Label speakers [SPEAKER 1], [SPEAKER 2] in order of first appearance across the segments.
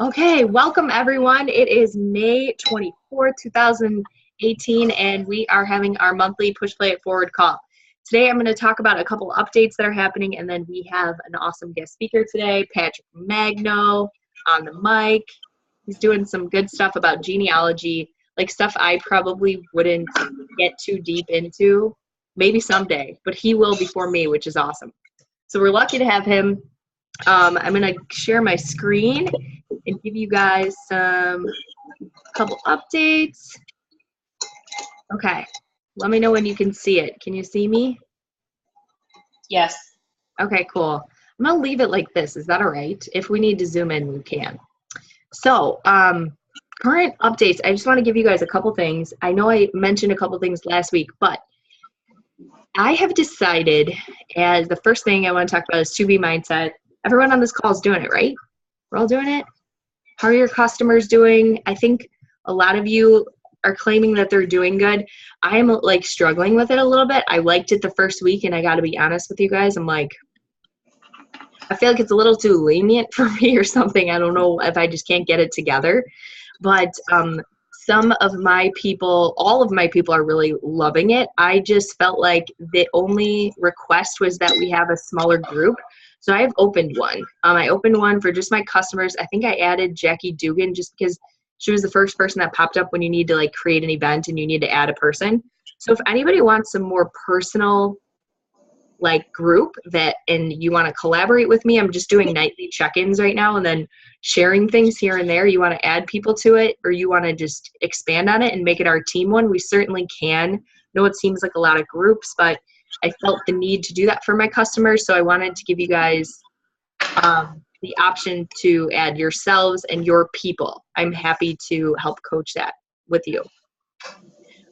[SPEAKER 1] Okay, welcome everyone. It is May 24th, 2018, and we are having our monthly Push Play It Forward call. Today I'm going to talk about a couple updates that are happening, and then we have an awesome guest speaker today, Patrick Magno, on the mic. He's doing some good stuff about genealogy, like stuff I probably wouldn't get too deep into, maybe someday, but he will before me, which is awesome. So we're lucky to have him. I'm going to share my screen and give you guys some couple updates. Okay, let me know when you can see it. Can you see me?
[SPEAKER 2] Yes.
[SPEAKER 1] Okay, cool. I'm gonna leave it like this. Is that all right? If we need to zoom in, we can. So, current updates. I just want to give you guys a couple things. I know I mentioned a couple things last week, but I have decided as the first thing I want to talk about is 2B mindset. Everyone on this call is doing it, right? We're all doing it? How are your customers doing? I think a lot of you are claiming that they're doing good. I am like struggling with it a little bit. I liked it the first week, and I got to be honest with you guys. I'm like, I feel like it's a little too lenient for me or something. I don't know if I just can't get it together. But some of my people, all of my people are really loving it. I just felt like the only request was that we have a smaller group. So I have opened one. I opened one for just my customers. I think I added Jackie Dugan just because she was the first person that popped up when you need to like create an event and you need to add a person. So if anybody wants some more personal like group that and you want to collaborate with me, I'm just doing nightly check-ins right now and then sharing things here and there. You want to add people to it or you want to just expand on it and make it our team one, we certainly can. I know it seems like a lot of groups, but I felt the need to do that for my customers, so I wanted to give you guys the option to add yourselves and your people. I'm happy to help coach that with you.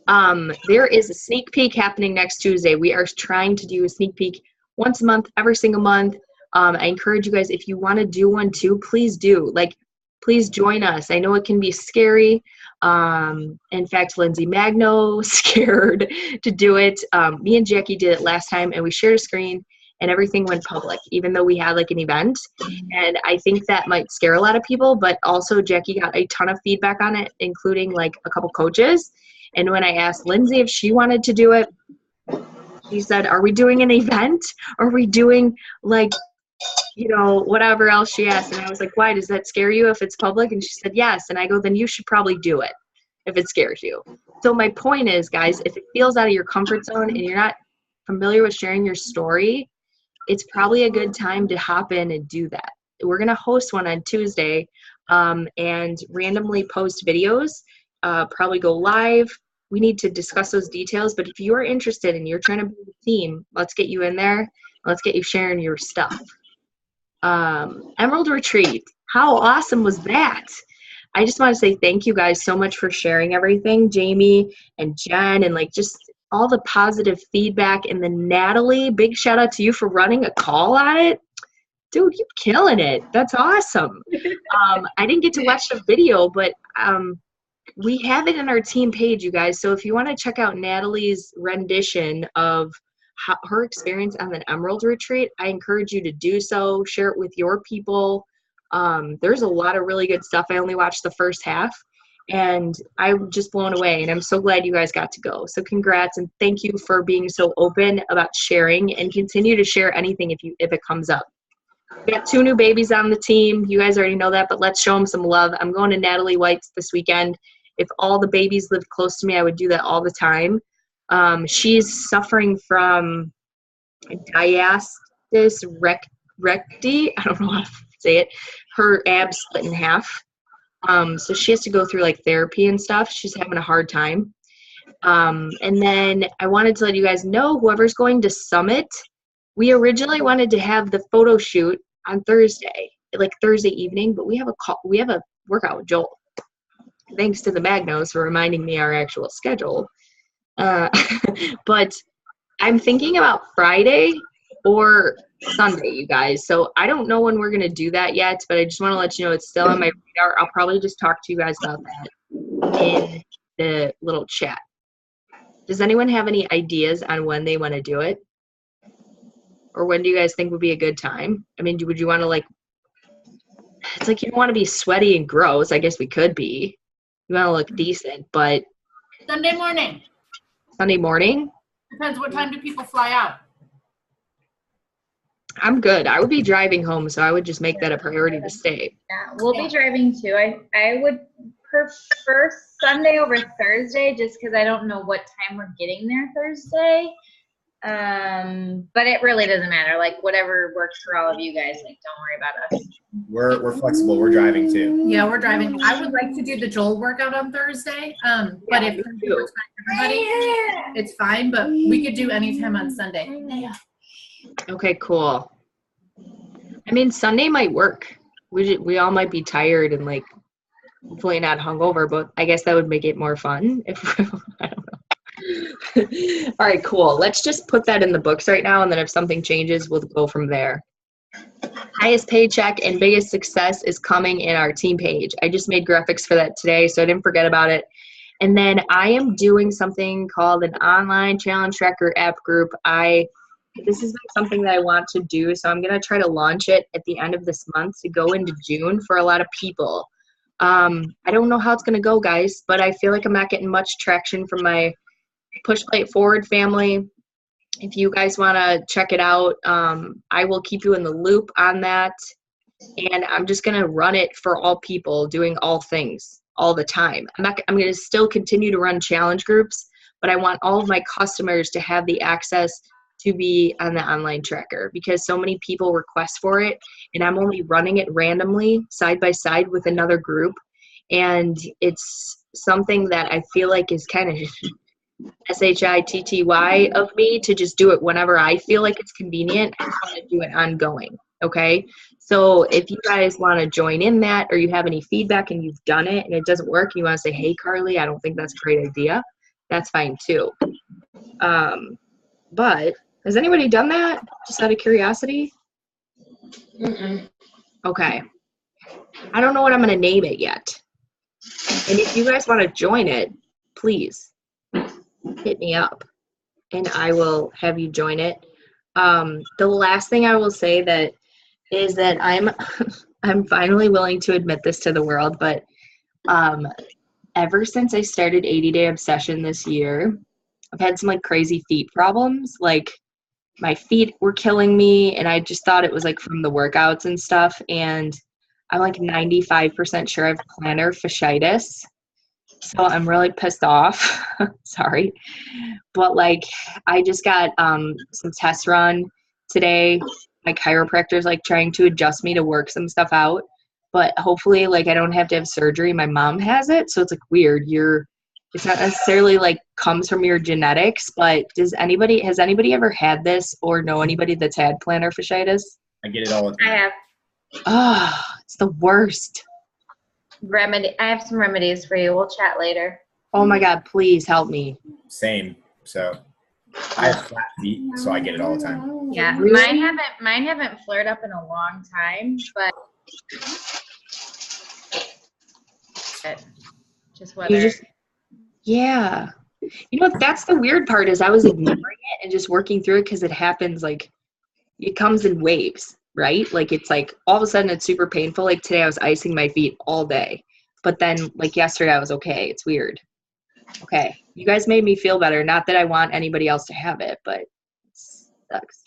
[SPEAKER 1] There is a sneak peek happening next Tuesday. We are trying to do a sneak peek once a month, every single month. I encourage you guys, if you want to do one too, please do. Like, please join us. I know it can be scary. In fact, Lindsay Magno scared to do it. Me and Jackie did it last time, and we shared a screen, and everything went public, even though we had like an event. And I think that might scare a lot of people, but also Jackie got a ton of feedback on it, including like a couple coaches. And when I asked Lindsay if she wanted to do it, she said, are we doing an event? Are we doing like, you know, whatever else she asked? And I was like, why, does that scare you if it's public? And she said, yes. And I go, then you should probably do it if it scares you. So my point is, guys, if it feels out of your comfort zone and you're not familiar with sharing your story, it's probably a good time to hop in and do that. We're going to host one on Tuesday and randomly post videos, probably go live. We need to discuss those details, but if you're interested and you're trying to build a team, let's get you in there. Let's get you sharing your stuff. Emerald Retreat, how awesome was that? I just want to say thank you guys so much for sharing everything, Jamie and Jen, and like just all the positive feedback. And then Natalie, big shout out to you for running a call on it. Dude, you're killing it. That's awesome. I didn't get to watch the video, but we have it in our team page, you guys. So if you want to check out Natalie's rendition of her experience on the Emerald Retreat, I encourage you to do so. Share it with your people. There's a lot of really good stuff. I only watched the first half, and I'm just blown away. And I'm so glad you guys got to go. So congrats, and thank you for being so open about sharing, and continue to share anything if it comes up. We got 2 new babies on the team. You guys already know that, but let's show them some love. I'm going to Natalie White's this weekend. If all the babies lived close to me, I would do that all the time. She's suffering from diastasis recti. I don't know how to say it. Her abs split in half. So she has to go through like therapy and stuff. She's having a hard time. And then I wanted to let you guys know, whoever's going to Summit, we originally wanted to have the photo shoot on Thursday, like Thursday evening, but we have a workout with Joel. Thanks to the Magnos for reminding me our actual schedule. But I'm thinking about Friday or Sunday, you guys. So I don't know when we're going to do that yet, but I just want to let you know it's still on my radar. I'll probably just talk to you guys about that in the little chat. Does anyone have any ideas on when they want to do it? Or when do you guys think would be a good time? I mean, would you want to like it's like you don't want to be sweaty and gross. I guess we could be. You want to look decent, but
[SPEAKER 3] Sunday morning.
[SPEAKER 1] Sunday morning?
[SPEAKER 3] Depends what time do people fly out.
[SPEAKER 1] I'm good. I would be driving home, so I would just make that a priority to stay.
[SPEAKER 4] Yeah, we'll be driving too. I would prefer Sunday over Thursday just because I don't know what time we're getting there Thursday. But it really doesn't matter. Like whatever works for all of you guys. Like don't worry about us.
[SPEAKER 5] We're flexible. We're driving too.
[SPEAKER 3] Yeah, we're driving. I would like to do the Joel workout on Thursday. But if it works for everybody, it's fine. But we could do anytime on Sunday.
[SPEAKER 1] Okay, cool. I mean, Sunday might work. We all might be tired and like hopefully not hungover, but I guess that would make it more fun if I don't know. All right, cool. Let's just put that in the books right now, and then if something changes, we'll go from there. Highest paycheck and biggest success is coming in our team page. I just made graphics for that today, so I didn't forget about it. And then I am doing something called an online challenge tracker app group. This is something that I want to do, so I'm going to try to launch it at the end of this month to go into June for a lot of people. I don't know how it's going to go, guys, but I feel like I'm not getting much traction from my Push Play It Forward family. If you guys want to check it out, I will keep you in the loop on that, and I'm just going to run it for all people doing all things all the time. I'm going to still continue to run challenge groups, but I want all of my customers to have the access to be on the online tracker because so many people request for it, and I'm only running it randomly side by side with another group, and it's something that I feel like is kind of SHITTY of me to just do it whenever I feel like it's convenient. I want to do it ongoing. Okay. So if you guys want to join in that, or you have any feedback and you've done it and it doesn't work, and you want to say, hey, Carly, I don't think that's a great idea, that's fine too. But has anybody done that just out of curiosity? Okay. I don't know what I'm going to name it yet. And if you guys want to join it, please hit me up and I will have you join it. The last thing I will say that is that I'm finally willing to admit this to the world, but ever since I started 80-Day Obsession this year, I've had some like crazy feet problems. Like my feet were killing me, and I just thought it was like from the workouts and stuff. And I'm like 95% sure I have plantar fasciitis. So I'm really pissed off. Sorry. But like I just got some tests run today. My chiropractor's like trying to adjust me to work some stuff out. But hopefully like I don't have to have surgery. My mom has it. So it's like weird. It's not necessarily like comes from your genetics, but has anybody ever had this or know anybody that's had plantar fasciitis?
[SPEAKER 5] I get it all the time.
[SPEAKER 4] I have
[SPEAKER 1] Oh, it's the worst.
[SPEAKER 4] I have some remedies for you. We'll chat later.
[SPEAKER 1] Oh my God, please help me.
[SPEAKER 5] Same. So I have flat feet, so I get it all the time.
[SPEAKER 4] Yeah,
[SPEAKER 1] Really?
[SPEAKER 4] mine haven't flared up in a long time, but just whether.
[SPEAKER 1] Yeah. You know, that's the weird part is I was ignoring it and just working through it because it happens like it comes in waves, right? Like it's like all of a sudden it's super painful. Like today I was icing my feet all day, but then like yesterday I was okay. It's weird. Okay. You guys made me feel better. Not that I want anybody else to have it, but it sucks.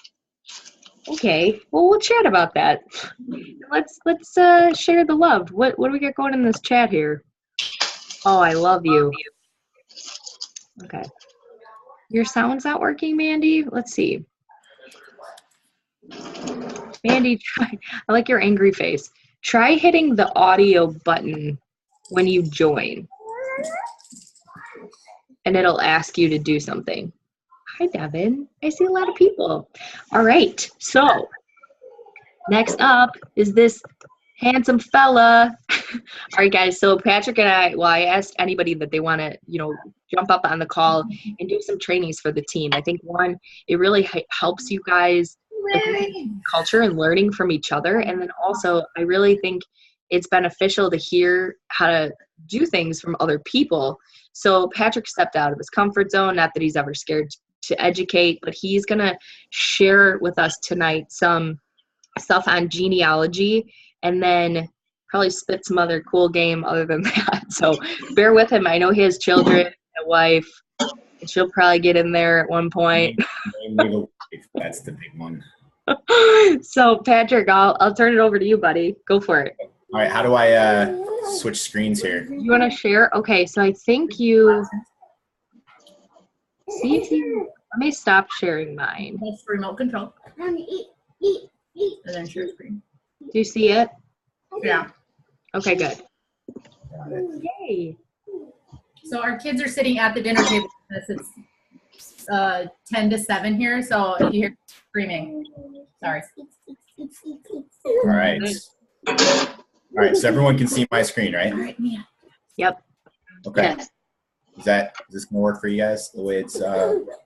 [SPEAKER 1] Okay. Well, we'll chat about that. Let's share the love. What do we got going in this chat here? Oh, I love you. Okay. Your sound's not working, Mandy? Let's see. Mandy, try. I like your angry face. Try hitting the audio button when you join. And it'll ask you to do something. Hi, Devin. I see a lot of people. All right. So next up is this handsome fella. All right, guys. So Patrick and I asked anybody that they want to, jump up on the call and do some trainings for the team. I think one, it really helps you guys culture and learning from each other. And then also, I really think it's beneficial to hear how to do things from other people. So Patrick stepped out of his comfort zone, not that he's ever scared to educate, but he's going to share with us tonight some stuff on genealogy. And then probably spit some other cool game other than that. So bear with him. I know he has children, a wife, and she'll probably get in there at one point.
[SPEAKER 5] That's the big one.
[SPEAKER 1] So Patrick, I'll turn it over to you, buddy. Go for it.
[SPEAKER 5] All right, how do I switch screens here?
[SPEAKER 1] You want to share? Okay, so I think you see if you let me stop sharing mine.
[SPEAKER 3] That's remote control. And then share screen.
[SPEAKER 1] Do you see it?
[SPEAKER 3] Yeah.
[SPEAKER 1] Okay, good.
[SPEAKER 5] Got it.
[SPEAKER 1] Yay.
[SPEAKER 3] So our kids are sitting at the dinner table. It's 10 to 7 here, so if you hear screaming, sorry.
[SPEAKER 5] All right. All right, so everyone can see my screen, right?
[SPEAKER 3] All right, Mia.
[SPEAKER 1] Yep.
[SPEAKER 5] Okay.
[SPEAKER 1] Yes.
[SPEAKER 5] Is this gonna work for you guys? The way it's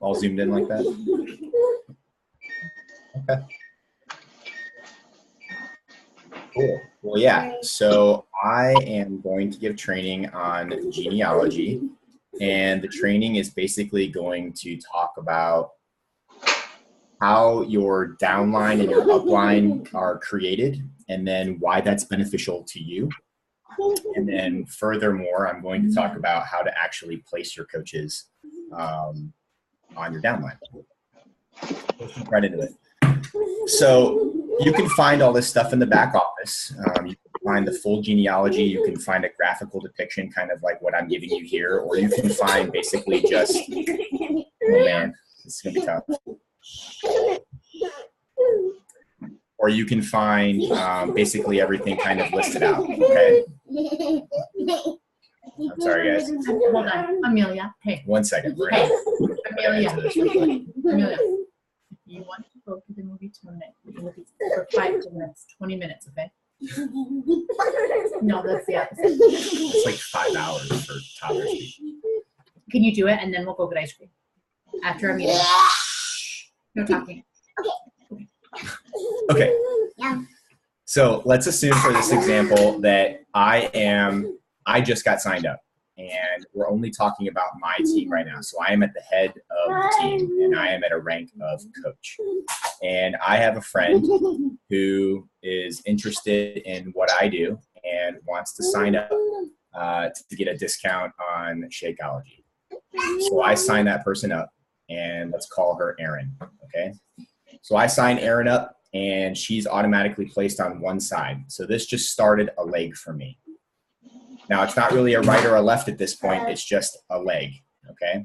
[SPEAKER 5] all zoomed in like that? Okay. Cool. Well, yeah. So I am going to give training on genealogy, and the training is basically going to talk about how your downline and your upline are created, and then why that's beneficial to you. And then furthermore, I'm going to talk about how to actually place your coaches on your downline. Let's jump right into it. So you can find all this stuff in the back office. You can find the full genealogy. You can find a graphical depiction, kind of like what I'm giving you here, or you can find basically just, oh man, this is going to be tough. Or you can find basically everything kind of listed out, okay? I'm sorry, guys.
[SPEAKER 3] Hold on. Amelia. Hey.
[SPEAKER 5] 1 second. We're
[SPEAKER 3] Hey.
[SPEAKER 5] gonna
[SPEAKER 3] Amelia.
[SPEAKER 5] answer this real quick.
[SPEAKER 3] Amelia. If you want to go to the movie tonight, we can look at for 5 minutes, 20 minutes, okay? No, that's the opposite.
[SPEAKER 5] It's like 5 hours for toddlers.
[SPEAKER 3] Can you do it, and then we'll go get ice cream after our meeting? No talking.
[SPEAKER 5] Okay. So let's assume for this example that I just got signed up, and we're only talking about my team right now. So I am at the head of the team, and I am at a rank of coach. And I have a friend who is interested in what I do and wants to sign up to get a discount on Shakeology. So I sign that person up, and let's call her Erin, okay? So I sign Erin up, and she's automatically placed on one side. So this just started a leg for me. Now, it's not really a right or a left at this point. It's just a leg, okay?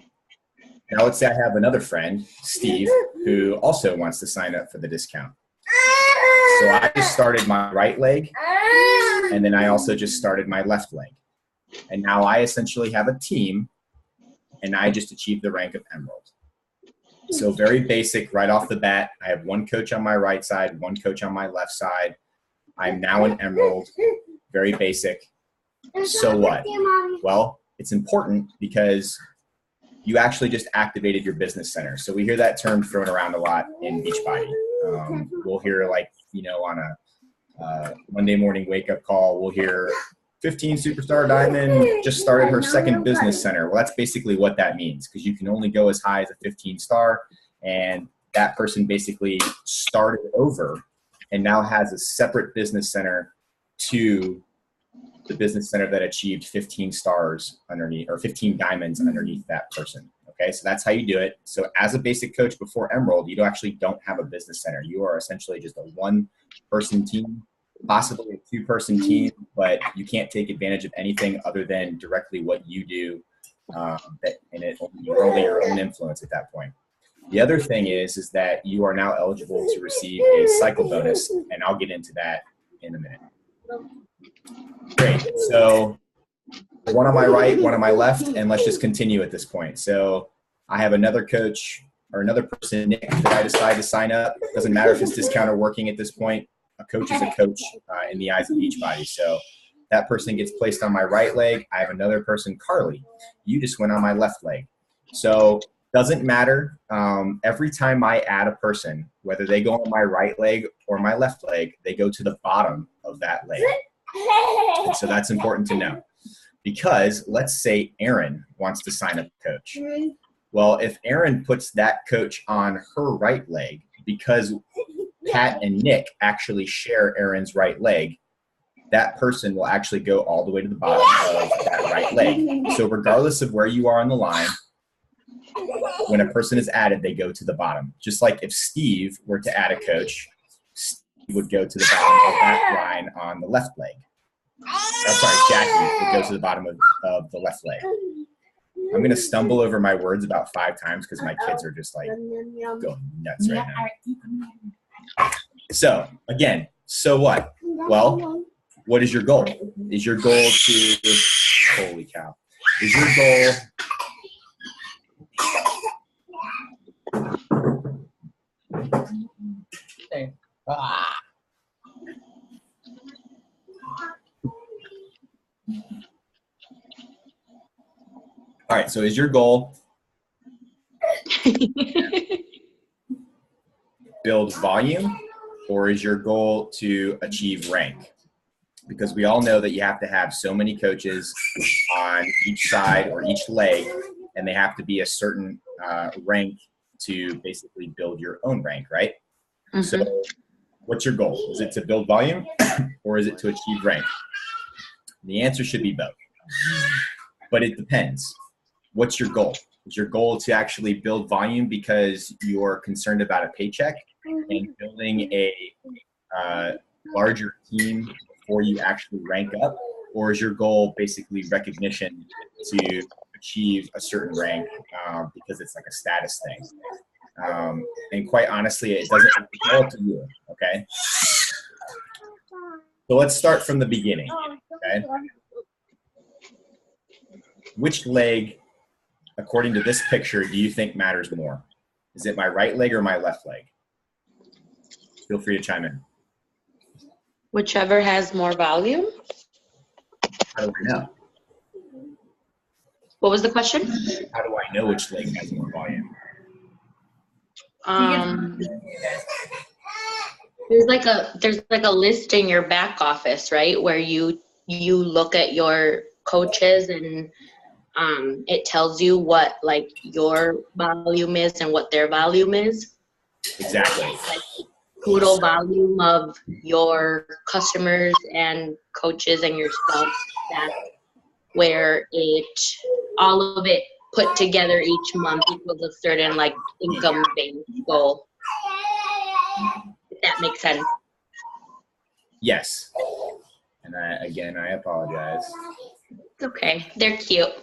[SPEAKER 5] Now, let's say I have another friend, Steve, who also wants to sign up for the discount. So I just started my right leg, and then I also just started my left leg. And now I essentially have a team, and I just achieved the rank of Emerald. So very basic right off the bat. I have one coach on my right side, one coach on my left side. I'm now an Emerald, very basic. So what? Well, it's important because you actually just activated your business center. So we hear that term thrown around a lot in Beachbody. We'll hear like, on a Monday morning wake-up call, we'll hear 15 superstar diamond just started her second business center. Well, that's basically what that means, because you can only go as high as a 15 star, and that person basically started over and now has a separate business center to the business center that achieved 15 stars underneath, or 15 diamonds underneath that person. Okay, so that's how you do it. So as a basic coach before Emerald, you actually don't have a business center. You are essentially just a one-person team, possibly a two-person team, but you can't take advantage of anything other than directly what you do, you're only your own influence at that point. The other thing is that you are now eligible to receive a cycle bonus, and I'll get into that in a minute. Great. So one on my right, one on my left, and let's just continue at this point. So I have another coach or another person, Nick, that I decide to sign up. Doesn't matter if it's discount or working at this point. A coach is a coach in the eyes of Beachbody. So that person gets placed on my right leg. I have another person, Carly. You just went on my left leg. So doesn't matter. Every time I add a person, whether they go on my right leg or my left leg, they go to the bottom of that leg. And so that's important to know, because let's say Erin wants to sign up a coach. Well, if Erin puts that coach on her right leg, because Pat and Nick actually share Erin's right leg, that person will actually go all the way to the bottom of that right leg. So regardless of where you are on the line, when a person is added, they go to the bottom. Just like if Steve were to add a coach, Steve would go to the bottom of that line on the left leg. Jackie would go to the bottom of the left leg. I'm going to stumble over my words about 5 times because my kids are just like going nuts right now. So again, so what? Well, what is your goal? Is your goal to, holy cow, is your goal all right, so is your goal build volume, or is your goal to achieve rank? Because we all know that you have to have so many coaches on each side or each leg, and they have to be a certain rank to basically build your own rank, right? Mm-hmm. So what's your goal? Is it to build volume, or is it to achieve rank? The answer should be both, but it depends. What's your goal? Is your goal to actually build volume because you're concerned about a paycheck and building a larger team before you actually rank up? Or is your goal basically recognition to achieve a certain rank because it's like a status thing? And quite honestly, it's all up to you, okay? So let's start from the beginning, okay? Which leg, according to this picture, do you think matters more? Is it my right leg or my left leg? Feel free to chime in.
[SPEAKER 2] Whichever has more volume.
[SPEAKER 5] How do I know?
[SPEAKER 2] What was the question?
[SPEAKER 5] How do I know which leg has more volume?
[SPEAKER 2] There's like a list in your back office, right, where you look at your coaches and it tells you what like your volume is and what their volume is.
[SPEAKER 5] Exactly.
[SPEAKER 2] Like total volume of your customers and coaches and yourself, that where all of it put together each month equals a certain like income based goal. If that makes sense.
[SPEAKER 5] Yes. And I apologize.
[SPEAKER 2] It's okay. They're cute.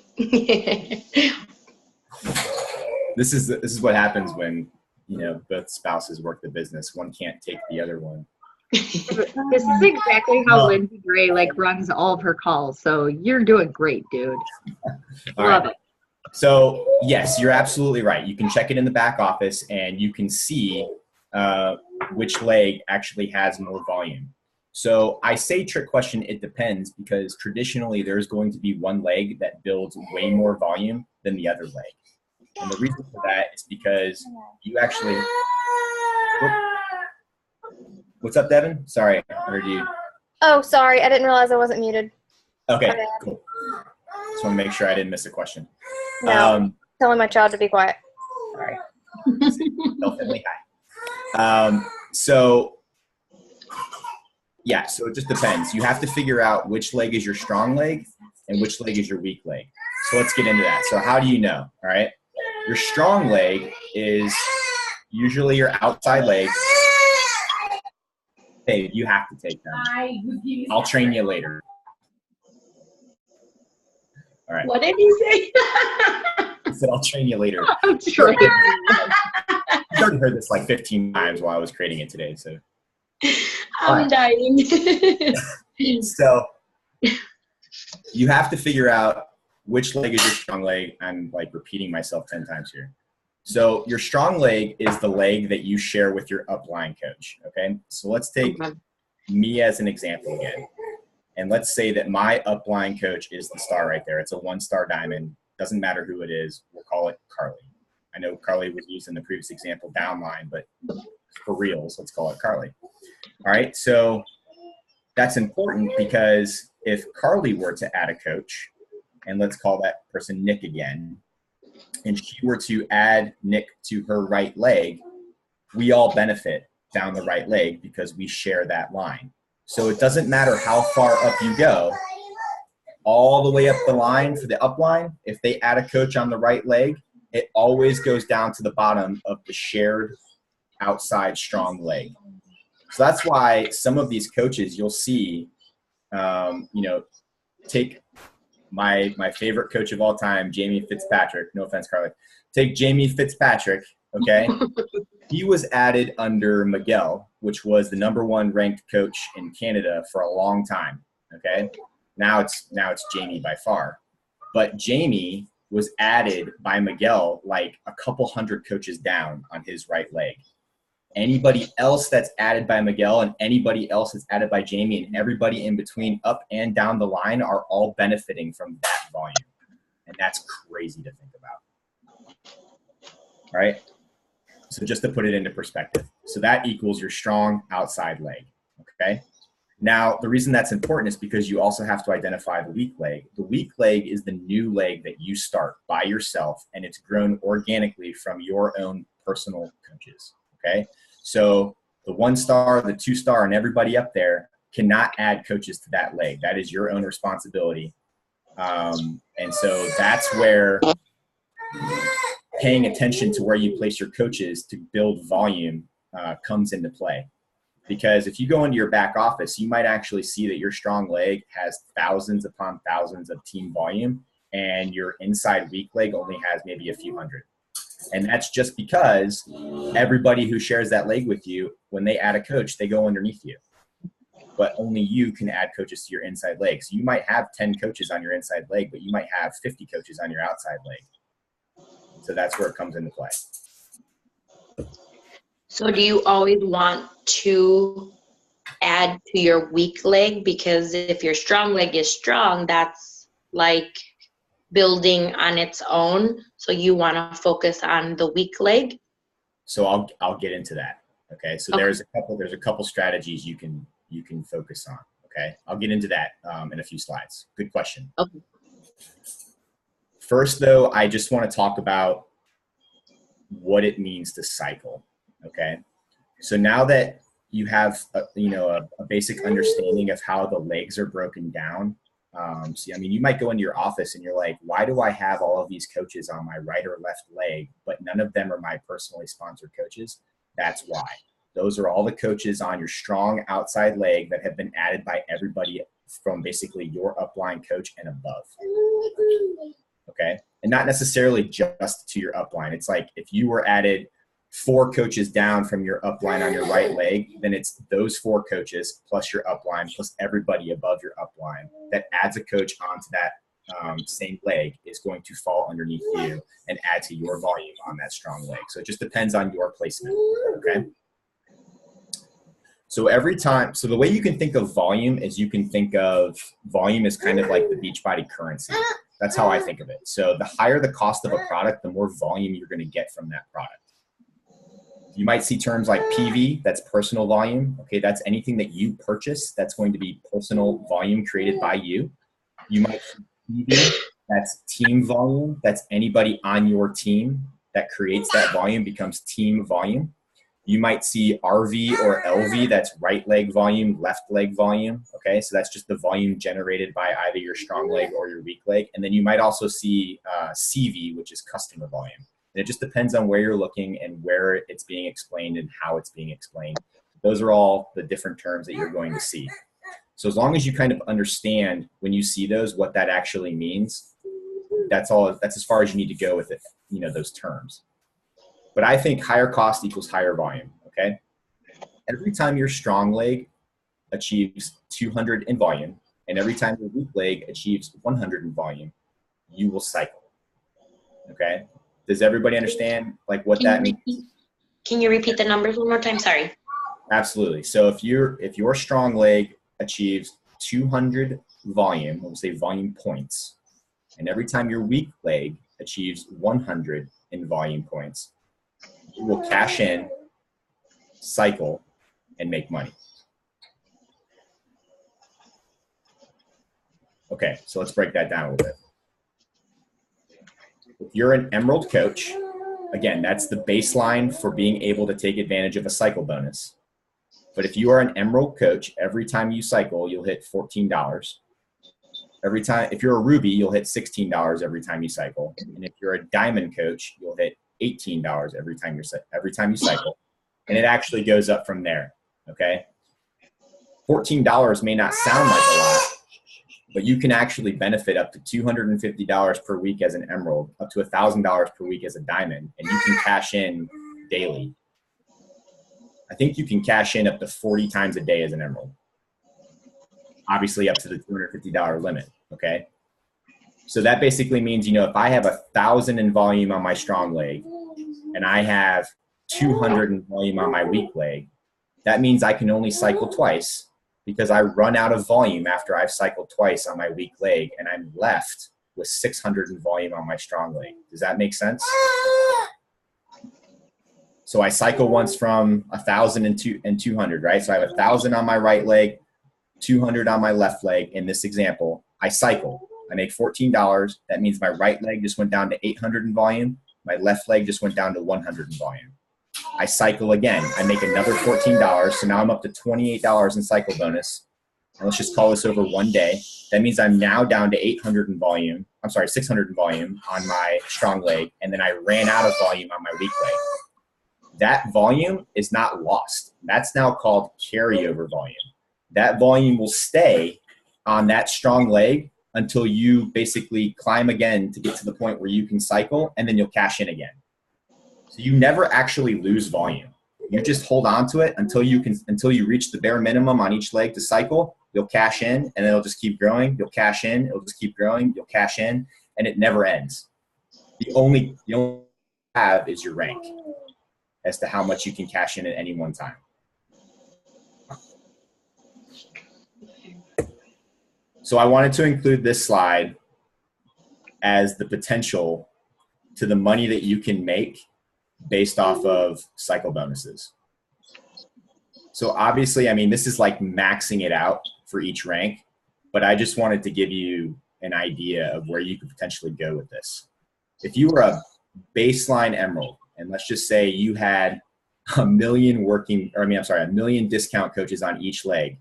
[SPEAKER 5] This is what happens when, you know, both spouses work the business. One can't take the other one.
[SPEAKER 1] This is exactly how Lindsay Gray like runs all of her calls. So you're doing great, dude. Love it.
[SPEAKER 5] So yes, you're absolutely right. You can check it in the back office and you can see which leg actually has more volume. So I say trick question, it depends, because traditionally there's going to be one leg that builds way more volume than the other leg. And the reason for that is because you actually... What's up, Devin? Sorry, I heard you.
[SPEAKER 6] Oh, sorry. I didn't realize I wasn't muted.
[SPEAKER 5] Okay, cool. Just want to make sure I didn't miss a question.
[SPEAKER 6] No, telling my child to be quiet.
[SPEAKER 5] Sorry. Definitely hi. So it just depends. You have to figure out which leg is your strong leg and which leg is your weak leg. So let's get into that. So how do you know? All right. Your strong leg is usually your outside leg. Hey, you have to take them. I'll train you later. All right.
[SPEAKER 2] What did you say?
[SPEAKER 5] I said I'll train you later.
[SPEAKER 1] I'm sure.
[SPEAKER 5] I've already heard this like 15 times while I was creating it today. So
[SPEAKER 2] I'm dying.
[SPEAKER 5] So you have to figure out which leg is your strong leg. I'm like repeating myself 10 times here. So your strong leg is the leg that you share with your upline coach. Okay. So let's take me as an example again. And let's say that my upline coach is the star right there. It's a 1-star diamond. Doesn't matter who it is. We'll call it Carly. I know Carly was used in the previous example downline, but for reals, let's call it Carly. All right. So that's important because if Carly were to add a coach, and let's call that person Nick again, and she were to add Nick to her right leg, we all benefit down the right leg because we share that line. So it doesn't matter how far up you go, all the way up the line for the upline, if they add a coach on the right leg, it always goes down to the bottom of the shared outside strong leg. So that's why some of these coaches you'll see, take my favorite coach of all time, Jamie Fitzpatrick. No offense, Carly. Take Jamie Fitzpatrick, okay? He was added under Miguel, which was the #1 ranked coach in Canada for a long time, okay? Now it's Jamie by far. But Jamie was added by Miguel like a couple hundred coaches down on his right leg. Anybody else that's added by Miguel and anybody else that's added by Jamie and everybody in between up and down the line are all benefiting from that volume. And that's crazy to think about. All right? So just to put it into perspective. So that equals your strong outside leg, okay? Now, the reason that's important is because you also have to identify the weak leg. The weak leg is the new leg that you start by yourself, and it's grown organically from your own personal coaches, okay? So the 1-star, the 2-star, and everybody up there cannot add coaches to that leg. That is your own responsibility. And so that's where paying attention to where you place your coaches to build volume comes into play. Because if you go into your back office, you might actually see that your strong leg has thousands upon thousands of team volume, and your inside weak leg only has maybe a few hundred. And that's just because everybody who shares that leg with you, when they add a coach, they go underneath you. But only you can add coaches to your inside leg. So you might have 10 coaches on your inside leg, but you might have 50 coaches on your outside leg. So that's where it comes into play.
[SPEAKER 2] So do you always want to add to your weak leg? Because if your strong leg is strong, that's like building on its own. So you want to focus on the weak leg?
[SPEAKER 5] So I'll get into that. Okay. So okay. There's a couple strategies you can focus on. Okay. I'll get into that in a few slides. Good question.
[SPEAKER 2] Okay.
[SPEAKER 5] First though, I just want to talk about what it means to cycle. Okay. So now that you have a basic understanding of how the legs are broken down. You might go into your office and you're like, why do I have all of these coaches on my right or left leg, but none of them are my personally sponsored coaches? That's why. Those are all the coaches on your strong outside leg that have been added by everybody from basically your upline coach and above. Okay. And not necessarily just to your upline. It's like if you were added 4 coaches down from your upline on your right leg, then it's those 4 coaches plus your upline plus everybody above your upline that adds a coach onto that same leg is going to fall underneath you and add to your volume on that strong leg. So it just depends on your placement. Okay. So so the way you can think of volume is you can think of volume as kind of like the Beachbody currency. That's how I think of it. So the higher the cost of a product, the more volume you're going to get from that product. You might see terms like PV, that's personal volume. Okay, that's anything that you purchase that's going to be personal volume created by you. You might see PV, that's team volume. That's anybody on your team that creates that volume becomes team volume. You might see RV or LV, that's right leg volume, left leg volume. Okay, so that's just the volume generated by either your strong leg or your weak leg. And then you might also see CV, which is customer volume. And it just depends on where you're looking and where it's being explained and how it's being explained. Those are all the different terms that you're going to see. So as long as you kind of understand when you see those, what that actually means, that's as far as you need to go with it, those terms. But I think higher cost equals higher volume, okay? Every time your strong leg achieves 200 in volume, and every time your weak leg achieves 100 in volume, you will cycle, okay? Does everybody understand what that means?
[SPEAKER 2] Can you repeat the numbers one more time? Sorry.
[SPEAKER 5] Absolutely. So if your strong leg achieves 200 volume, we'll say volume points, and every time your weak leg achieves 100 in volume points, you will cash in, cycle, and make money. Okay, so let's break that down a little bit. If you're an Emerald coach, again, that's the baseline for being able to take advantage of a cycle bonus. But if you are an Emerald coach, every time you cycle, you'll hit $14. Every time, if you're a Ruby, you'll hit $16 every time you cycle. And if you're a Diamond coach, you'll hit $18 every time you cycle. And it actually goes up from there. Okay. $14 may not sound like a lot, but you can actually benefit up to $250 per week as an Emerald, up to $1,000 per week as a Diamond, and you can cash in daily. I think you can cash in up to 40 times a day as an Emerald. Obviously up to the $250 limit, okay? So that basically means, you know, if I have 1,000 in volume on my strong leg and I have 200 in volume on my weak leg, that means I can only cycle twice because I run out of volume after I've cycled twice on my weak leg and I'm left with 600 in volume on my strong leg. Does that make sense? So I cycle once from 1,000 and 200, right? So I have 1,000 on my right leg, 200 on my left leg. In this example, I cycle. I make $14. That means my right leg just went down to 800 in volume. My left leg just went down to 100 in volume. I cycle again. I make another $14. So now I'm up to $28 in cycle bonus. And let's just call this over one day. That means I'm now down to 800 in volume. I'm sorry, 600 in volume on my strong leg. And then I ran out of volume on my weak leg. That volume is not lost. That's now called carryover volume. That volume will stay on that strong leg until you basically climb again to get to the point where you can cycle, and then you'll cash in again. So you never actually lose volume. You just hold on to it until you reach the bare minimum on each leg to cycle. You'll cash in, and then it'll just keep growing. You'll cash in, it'll just keep growing. You'll cash in, and it never ends. The only you have is your rank as to how much you can cash in at any one time. So I wanted to include this slide as the potential to the money that you can make based off of cycle bonuses. So obviously, I mean, this is like maxing it out for each rank, but I just wanted to give you an idea of where you could potentially go with this. If you were a baseline Emerald, and let's just say you had a million discount coaches on each leg,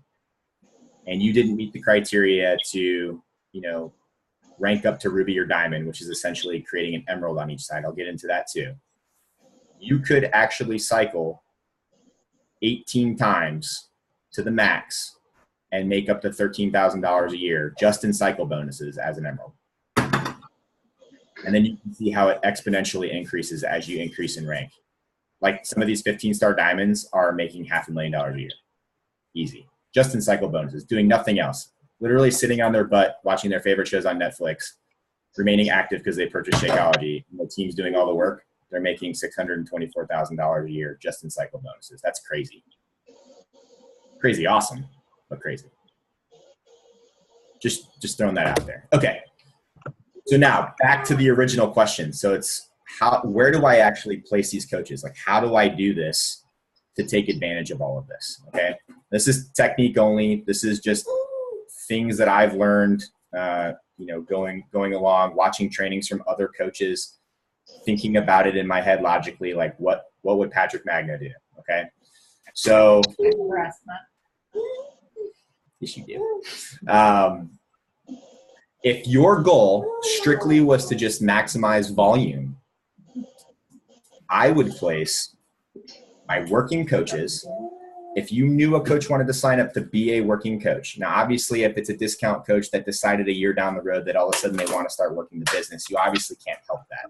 [SPEAKER 5] and you didn't meet the criteria to, you know, rank up to Ruby or Diamond, which is essentially creating an Emerald on each side. I'll get into that too. You could actually cycle 18 times to the max and make up to $13,000 a year just in cycle bonuses as an Emerald. And then you can see how it exponentially increases as you increase in rank. Like some of these 15-star diamonds are making $500,000 a year. Easy. Just in cycle bonuses, doing nothing else. Literally sitting on their butt, watching their favorite shows on Netflix, remaining active because they purchased Shakeology, and the team's doing all the work. They're making $624,000 a year just in cycle bonuses. That's crazy. Crazy awesome, but crazy. Just throwing that out there. Okay. So now back to the original question. So it's where do I actually place these coaches? Like, how do I do this to take advantage of all of this? Okay. This is technique only. This is just things that I've learned, you know, going along, watching trainings from other coaches, thinking about it in my head logically, like what would Patrick Magno do? Okay. So yes, you do. If your goal strictly was to just maximize volume, I would place my working coaches. If you knew a coach wanted to sign up to be a working coach, now obviously if it's a discount coach that decided a year down the road that all of a sudden they want to start working the business, you obviously can't help that.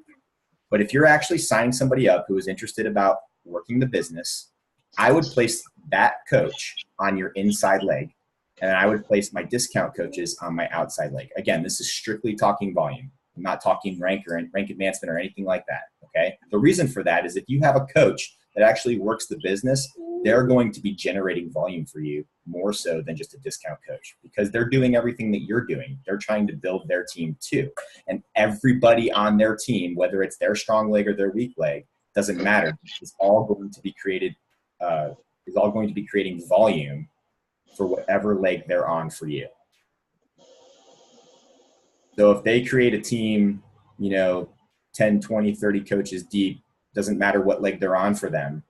[SPEAKER 5] But if you're actually signing somebody up who is interested about working the business, I would place that coach on your inside leg, and I would place my discount coaches on my outside leg. Again, this is strictly talking volume. I'm not talking rank or rank advancement or anything like that, okay? The reason for that is if you have a coach that actually works the business, they're going to be generating volume for you more so than just a discount coach because they're doing everything that you're doing. They're trying to build their team too. And everybody on their team, whether it's their strong leg or their weak leg, doesn't matter. It's all going to be created, is all going to be creating volume for whatever leg they're on for you. So if they create a team, you know, 10, 20, 30 coaches deep, doesn't matter what leg they're on for them,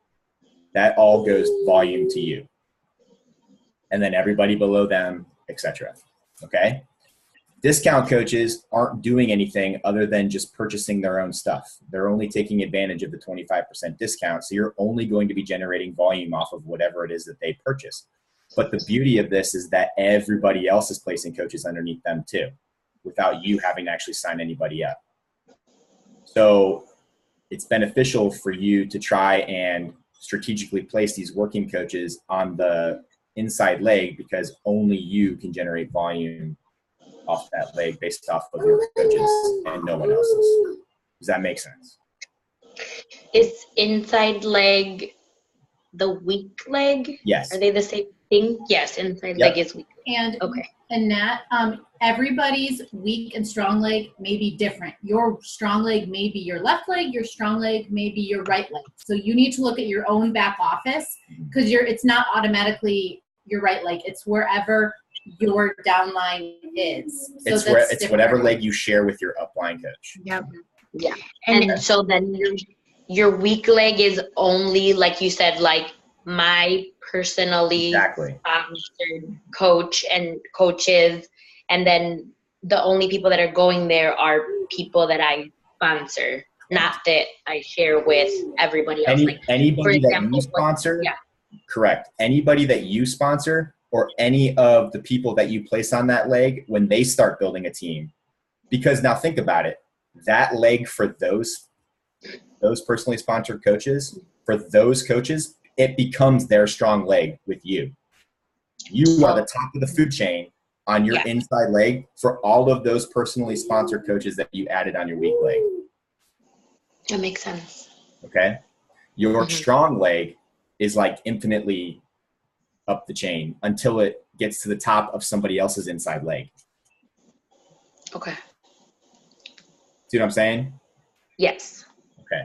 [SPEAKER 5] that all goes volume to you. and then everybody below them, etc. Okay? Discount coaches aren't doing anything other than just purchasing their own stuff. They're only taking advantage of the 25% discount, so you're only going to be generating volume off of whatever it is that they purchase. But the beauty of this is that everybody else is placing coaches underneath them too, without you having to actually sign anybody up. So it's beneficial for you to try and strategically place these working coaches on the inside leg, because only you can generate volume off that leg based off of your coaches and no one else's. Does that make sense?
[SPEAKER 2] Is inside leg the weak leg?
[SPEAKER 5] Yes.
[SPEAKER 2] Are they the same thing? Yes, inside
[SPEAKER 5] Yep.
[SPEAKER 2] leg is weak.
[SPEAKER 3] And
[SPEAKER 2] Okay.
[SPEAKER 3] Nat, everybody's weak and strong leg may be different. Your strong leg may be your left leg, your strong leg may be your right leg. So you need to look at your own back office, because it's not automatically your right leg. It's wherever your downline is. So
[SPEAKER 5] It's whatever leg you share with your upline coach.
[SPEAKER 1] Yep.
[SPEAKER 2] Yeah. And so then your weak leg is only, like you said, like my personally
[SPEAKER 5] Exactly.
[SPEAKER 2] sponsored coach and coaches, and then the only people that are going there are people that I sponsor, not that I share with everybody else.
[SPEAKER 5] Anybody that you sponsor,
[SPEAKER 2] yeah.
[SPEAKER 5] Correct. Anybody that you sponsor, or any of the people that you place on that leg when they start building a team. Because now think about it, that leg for those personally sponsored coaches, for those coaches, it becomes their strong leg with you. You are the top of the food chain on your inside leg for all of those personally sponsored coaches that you added on your weak leg.
[SPEAKER 2] That makes sense.
[SPEAKER 5] Okay? Your strong leg is like infinitely up the chain until it gets to the top of somebody else's inside leg.
[SPEAKER 2] Okay.
[SPEAKER 5] See what I'm saying?
[SPEAKER 2] Yes.
[SPEAKER 5] Okay.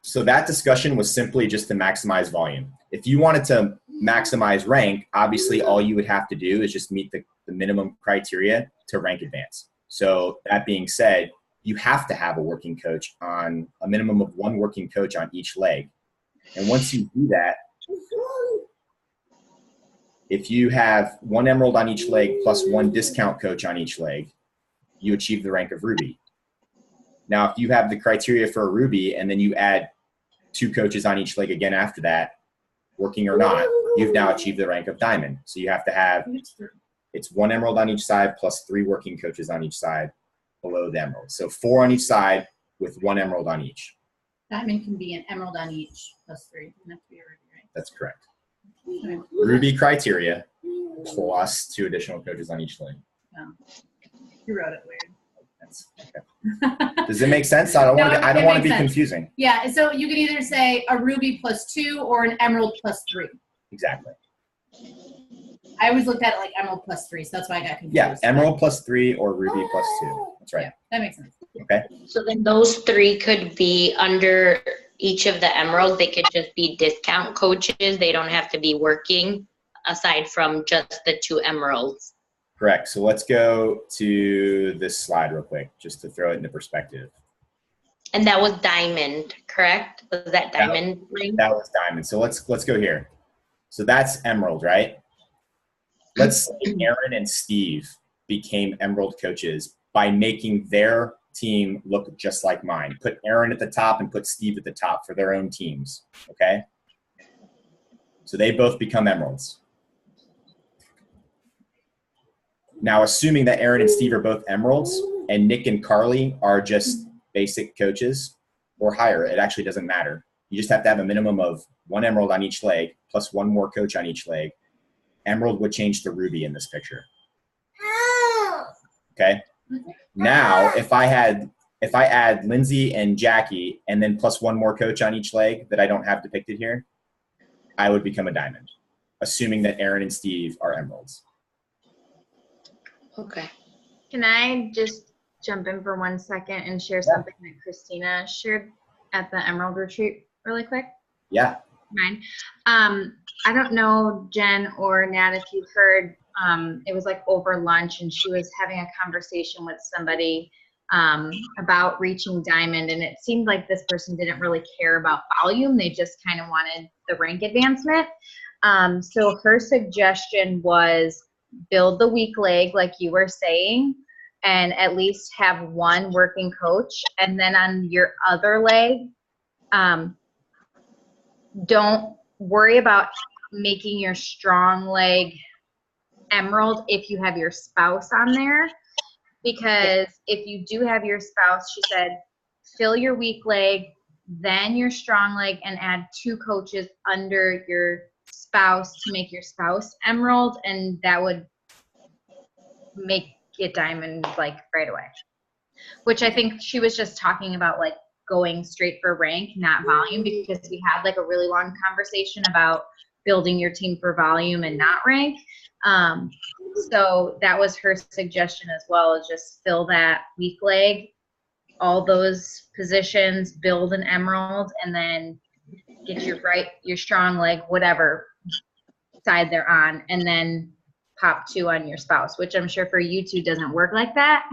[SPEAKER 5] So that discussion was simply just to maximize volume. If you wanted to maximize rank, obviously all you would have to do is just meet the minimum criteria to rank advance. So that being said, you have to have a working coach on a minimum of one working coach on each leg. And once you do that, if you have one emerald on each leg plus one discount coach on each leg, you achieve the rank of ruby. Now, if you have the criteria for a ruby and then you add 2 coaches on each leg again after that, working or not, you've now achieved the rank of diamond. So you have to have, it's 1 emerald on each side plus 3 working coaches on each side below the emerald. So 4 on each side with 1 emerald on each.
[SPEAKER 3] Diamond can be an emerald on each plus 3. Doesn't have to be a ruby, right?
[SPEAKER 5] That's correct.
[SPEAKER 3] Okay.
[SPEAKER 5] Ruby criteria plus 2 additional coaches on each leg.
[SPEAKER 3] Oh. You wrote it weird.
[SPEAKER 5] That's, okay. Does it make sense? I don't want to be confusing.
[SPEAKER 3] Yeah, so you can either say a ruby plus 2 or an emerald plus 3.
[SPEAKER 5] Exactly.
[SPEAKER 3] I always looked at it like emerald plus 3, so that's why I got confused.
[SPEAKER 5] Yeah, emerald plus 3 or ruby plus 2. That's right.
[SPEAKER 3] Yeah, that makes sense.
[SPEAKER 5] Okay.
[SPEAKER 2] So then those 3 could be under each of the emeralds. They could just be discount coaches. They don't have to be working aside from just the 2 emeralds.
[SPEAKER 5] Correct. So let's go to this slide real quick, just to throw it into perspective.
[SPEAKER 2] And that was diamond, correct? Was that diamond ring?
[SPEAKER 5] That was diamond. So let's go here. So that's emerald, right? Let's say Aaron and Steve became emerald coaches by making their team look just like mine. Put Aaron at the top and put Steve at the top for their own teams, okay? So they both become emeralds. Now, assuming that Aaron and Steve are both emeralds and Nick and Carly are just basic coaches or higher, it actually doesn't matter. You just have to have a minimum of 1 emerald on each leg plus 1 more coach on each leg. Emerald would change to ruby in this picture. Okay? Now, if I add Lindsay and Jackie and then plus 1 more coach on each leg that I don't have depicted here, I would become a diamond, assuming that Aaron and Steve are emeralds.
[SPEAKER 2] Okay.
[SPEAKER 4] Can I just jump in for 1 second and share something that Christina shared at the Emerald Retreat really quick?
[SPEAKER 5] Yeah.
[SPEAKER 4] Mine. I don't know, Jen or Nat, if you heard, it was like over lunch and she was having a conversation with somebody about reaching diamond, and it seemed like this person didn't really care about volume. They just kind of wanted the rank advancement. So her suggestion was build the weak leg, like you were saying, and at least have one working coach. And then on your other leg, don't worry about making your strong leg emerald if you have your spouse on there. Because if you do have your spouse, she said, fill your weak leg, then your strong leg, and add 2 coaches under your spouse to make your spouse emerald, and that would make it diamond like right away. Which I think she was just talking about like going straight for rank, not volume, because we had like a really long conversation about building your team for volume and not rank. So that was her suggestion as well, is just fill that weak leg, all those positions, build an emerald, and then get your strong leg, whatever side they're on, and then pop 2 on your spouse, which I'm sure for you 2 doesn't work like that.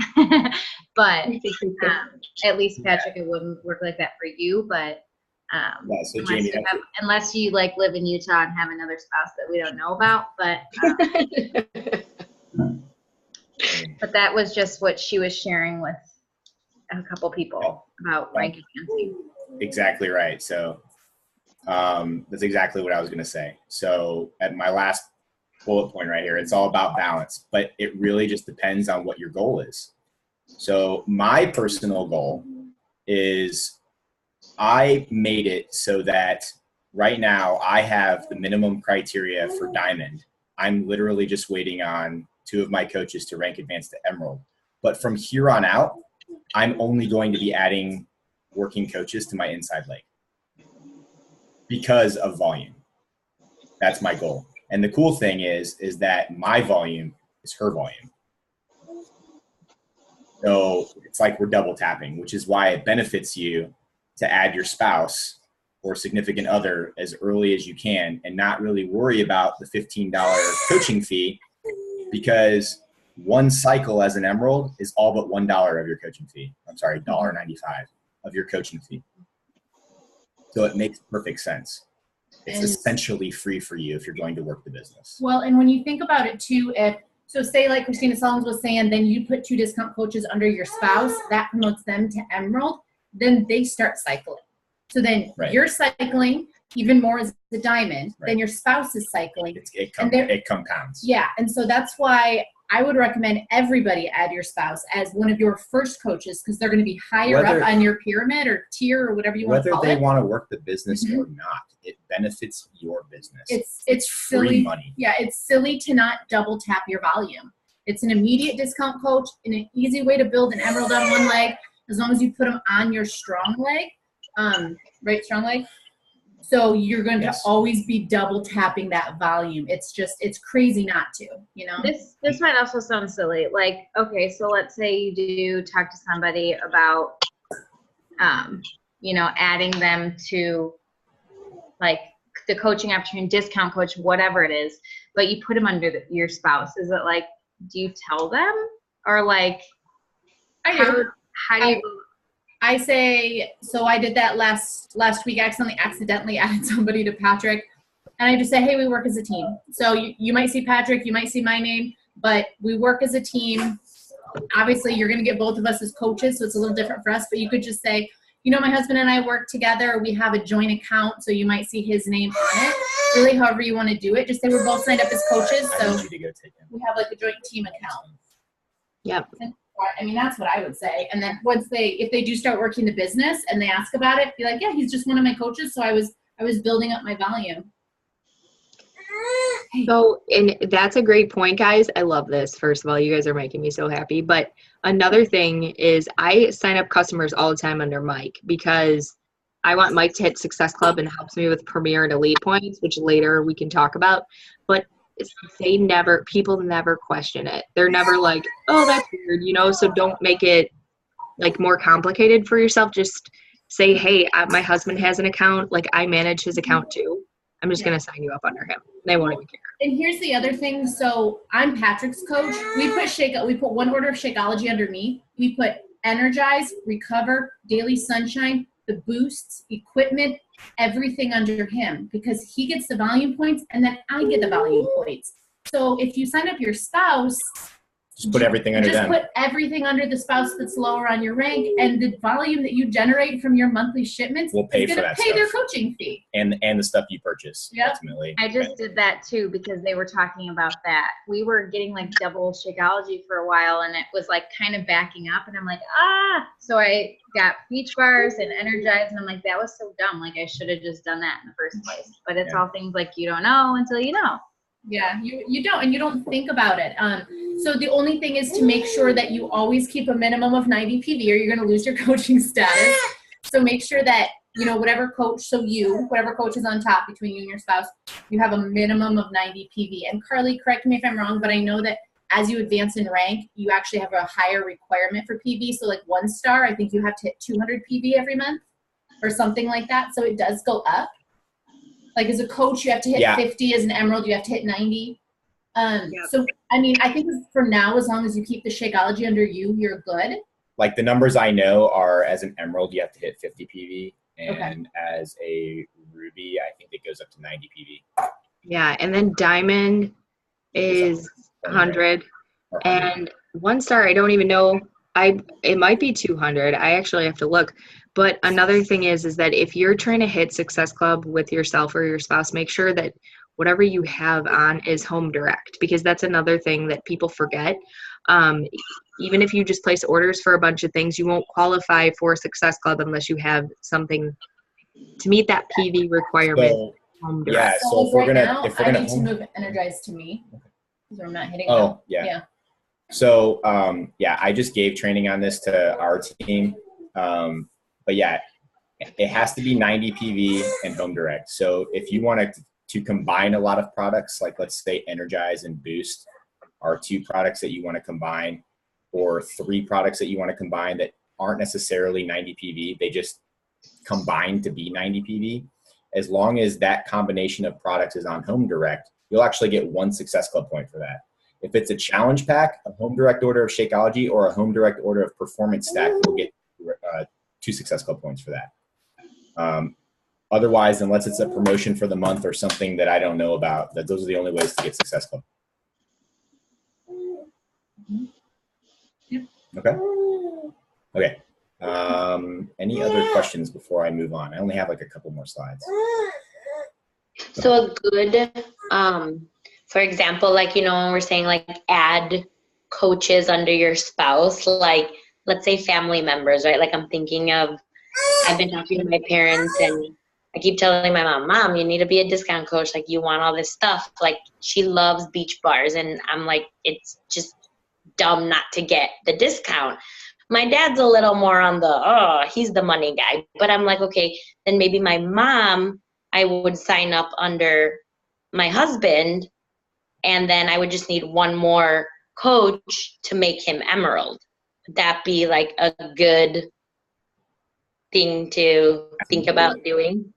[SPEAKER 4] But at least Patrick, it wouldn't work like that for you. But
[SPEAKER 5] so Jamie,
[SPEAKER 4] unless you like live in Utah and have another spouse that we don't know about, but but that was just what she was sharing with a couple people about rank advancing.
[SPEAKER 5] Exactly right. So that's exactly what I was going to say. So at my last bullet point right here, it's all about balance, but it really just depends on what your goal is. So my personal goal is I made it so that right now I have the minimum criteria for diamond. I'm literally just waiting on 2 of my coaches to rank advance to emerald. But from here on out, I'm only going to be adding working coaches to my inside leg because of volume. That's my goal. And the cool thing is that my volume is her volume. So it's like we're double tapping, which is why it benefits you to add your spouse or significant other as early as you can and not really worry about the $15 coaching fee, because one cycle as an emerald is all but $1 of your coaching fee. I'm sorry, $1.95 of your coaching fee. So it makes perfect sense. It's essentially free for you if you're going to work the business.
[SPEAKER 3] Well, and when you think about it too, so say like Christina Sullins was saying, then you put 2 discount coaches under your spouse, that promotes them to emerald, then they start cycling. So then you're cycling even more as the diamond, then your spouse is cycling.
[SPEAKER 5] It compounds.
[SPEAKER 3] Yeah, and so that's why I would recommend everybody add your spouse as one of your first coaches, because they're going to be higher up on your pyramid or tier or whatever you want to call it.
[SPEAKER 5] Whether they want to work the business or not, it benefits your business.
[SPEAKER 3] It's
[SPEAKER 5] free
[SPEAKER 3] silly
[SPEAKER 5] money.
[SPEAKER 3] Yeah, it's silly to not double tap your volume. It's an immediate discount coach and an easy way to build an emerald on one leg, as long as you put them on your strong leg, right, strong leg. So you're going to always be double tapping that volume. It's crazy not to, you know?
[SPEAKER 4] This might also sound silly. Like, okay, so let's say you do talk to somebody about, adding them to like the coaching opportunity, discount coach, whatever it is, but you put them under your spouse. Is it like, do you tell them, or like, how do you?
[SPEAKER 3] I say, so I did that last week. I accidentally added somebody to Patrick, and I just say, hey, we work as a team. So you might see Patrick, you might see my name, but we work as a team. Obviously, you're going to get both of us as coaches, so it's a little different for us, but you could just say, my husband and I work together. We have a joint account, so you might see his name on it. Really, however you want to do it. Just say we're both signed up as coaches, so we have like a joint team account.
[SPEAKER 1] Yep.
[SPEAKER 3] I mean, that's what I would say. And then if they do start working the business and they ask about it, be like, yeah, he's just one of my coaches. So I was building up my volume.
[SPEAKER 1] So, and that's a great point, guys. I love this. First of all, you guys are making me so happy. But another thing is I sign up customers all the time under Mike, because I want Mike to hit Success Club and helps me with Premier and Elite points, which later we can talk about. But people never question it. They're never like, oh, that's weird, so don't make it like more complicated for yourself. Just say, hey, my husband has an account. Like, I manage his account too. I'm just going to sign you up under him. They won't even care.
[SPEAKER 3] And here's the other thing. So I'm Patrick's coach. We put one order of Shakeology under me. We put Energize, Recover, Daily Sunshine, the boosts, equipment, everything under him, because he gets the volume points and then I get the volume points. So if you sign up your spouse,
[SPEAKER 5] Just put everything under them.
[SPEAKER 3] Just put everything under the spouse that's lower on your rank, and the volume that you generate from your monthly shipments
[SPEAKER 5] will pay
[SPEAKER 3] is going to pay their coaching fee.
[SPEAKER 5] And the stuff you purchase,
[SPEAKER 3] Yep.
[SPEAKER 5] ultimately.
[SPEAKER 4] I just did that too because they were talking about that. We were getting like double Shakeology for a while, and it was like kind of backing up, and I'm like, So I got beach bars and Energize, and I'm like, that was so dumb. Like I should have just done that in the first place. But it's all things like you don't know until you know.
[SPEAKER 3] Yeah, you don't, and you don't think about it. So the only thing is to make sure that you always keep a minimum of 90 PV, or you're going to lose your coaching status. So make sure that, whatever coach is on top between you and your spouse, you have a minimum of 90 PV. And Carly, correct me if I'm wrong, but I know that as you advance in rank, you actually have a higher requirement for PV. So like 1 star, I think you have to hit 200 PV every month or something like that. So it does go up. Like as a coach, you have to hit 50. As an emerald, you have to hit 90. So, I mean, I think for now, as long as you keep the Shakeology under you, you're good.
[SPEAKER 5] Like the numbers I know are, as an emerald, you have to hit 50 PV. And as a ruby, I think it goes up to 90 PV.
[SPEAKER 1] Yeah, and then diamond is 100. And 1 star, I don't even know. It might be 200. I actually have to look. But another thing is that if you're trying to hit Success Club with yourself or your spouse, make sure that whatever you have on is home direct, because that's another thing that people forget. Even if you just place orders for a bunch of things, you won't qualify for Success Club unless you have something to meet that PV requirement.
[SPEAKER 5] So,
[SPEAKER 1] home direct.
[SPEAKER 5] yeah, so if we're gonna
[SPEAKER 3] I need to move Energize to me because I'm not hitting.
[SPEAKER 5] Yeah. So I just gave training on this to our team. But yeah, it has to be 90 PV and home direct. So if you want to combine a lot of products, like let's say Energize and Boost are 2 products that you want to combine, or 3 products that you want to combine that aren't necessarily 90 PV, they just combine to be 90 PV. As long as that combination of products is on home direct, you'll actually get 1 Success Club point for that. If it's a challenge pack, a home direct order of Shakeology, or a home direct order of Performance Stack, you'll get 2 Success Club points for that. Otherwise, unless it's a promotion for the month or something that I don't know about, those are the only ways to get Success Club. Okay. Any other questions before I move on? I only have like a couple more slides.
[SPEAKER 2] So a good, for example, like, when we're saying like add coaches under your spouse, like let's say family members, right? Like I'm thinking of, I've been talking to my parents and I keep telling my mom, you need to be a discount coach. Like you want all this stuff. Like she loves beach bars. And I'm like, it's just dumb not to get the discount. My dad's a little more on he's the money guy. But I'm like, okay, then maybe my mom, I would sign up under my husband. And then I would just need 1 more coach to make him emerald. Would that be like a good thing to think about doing?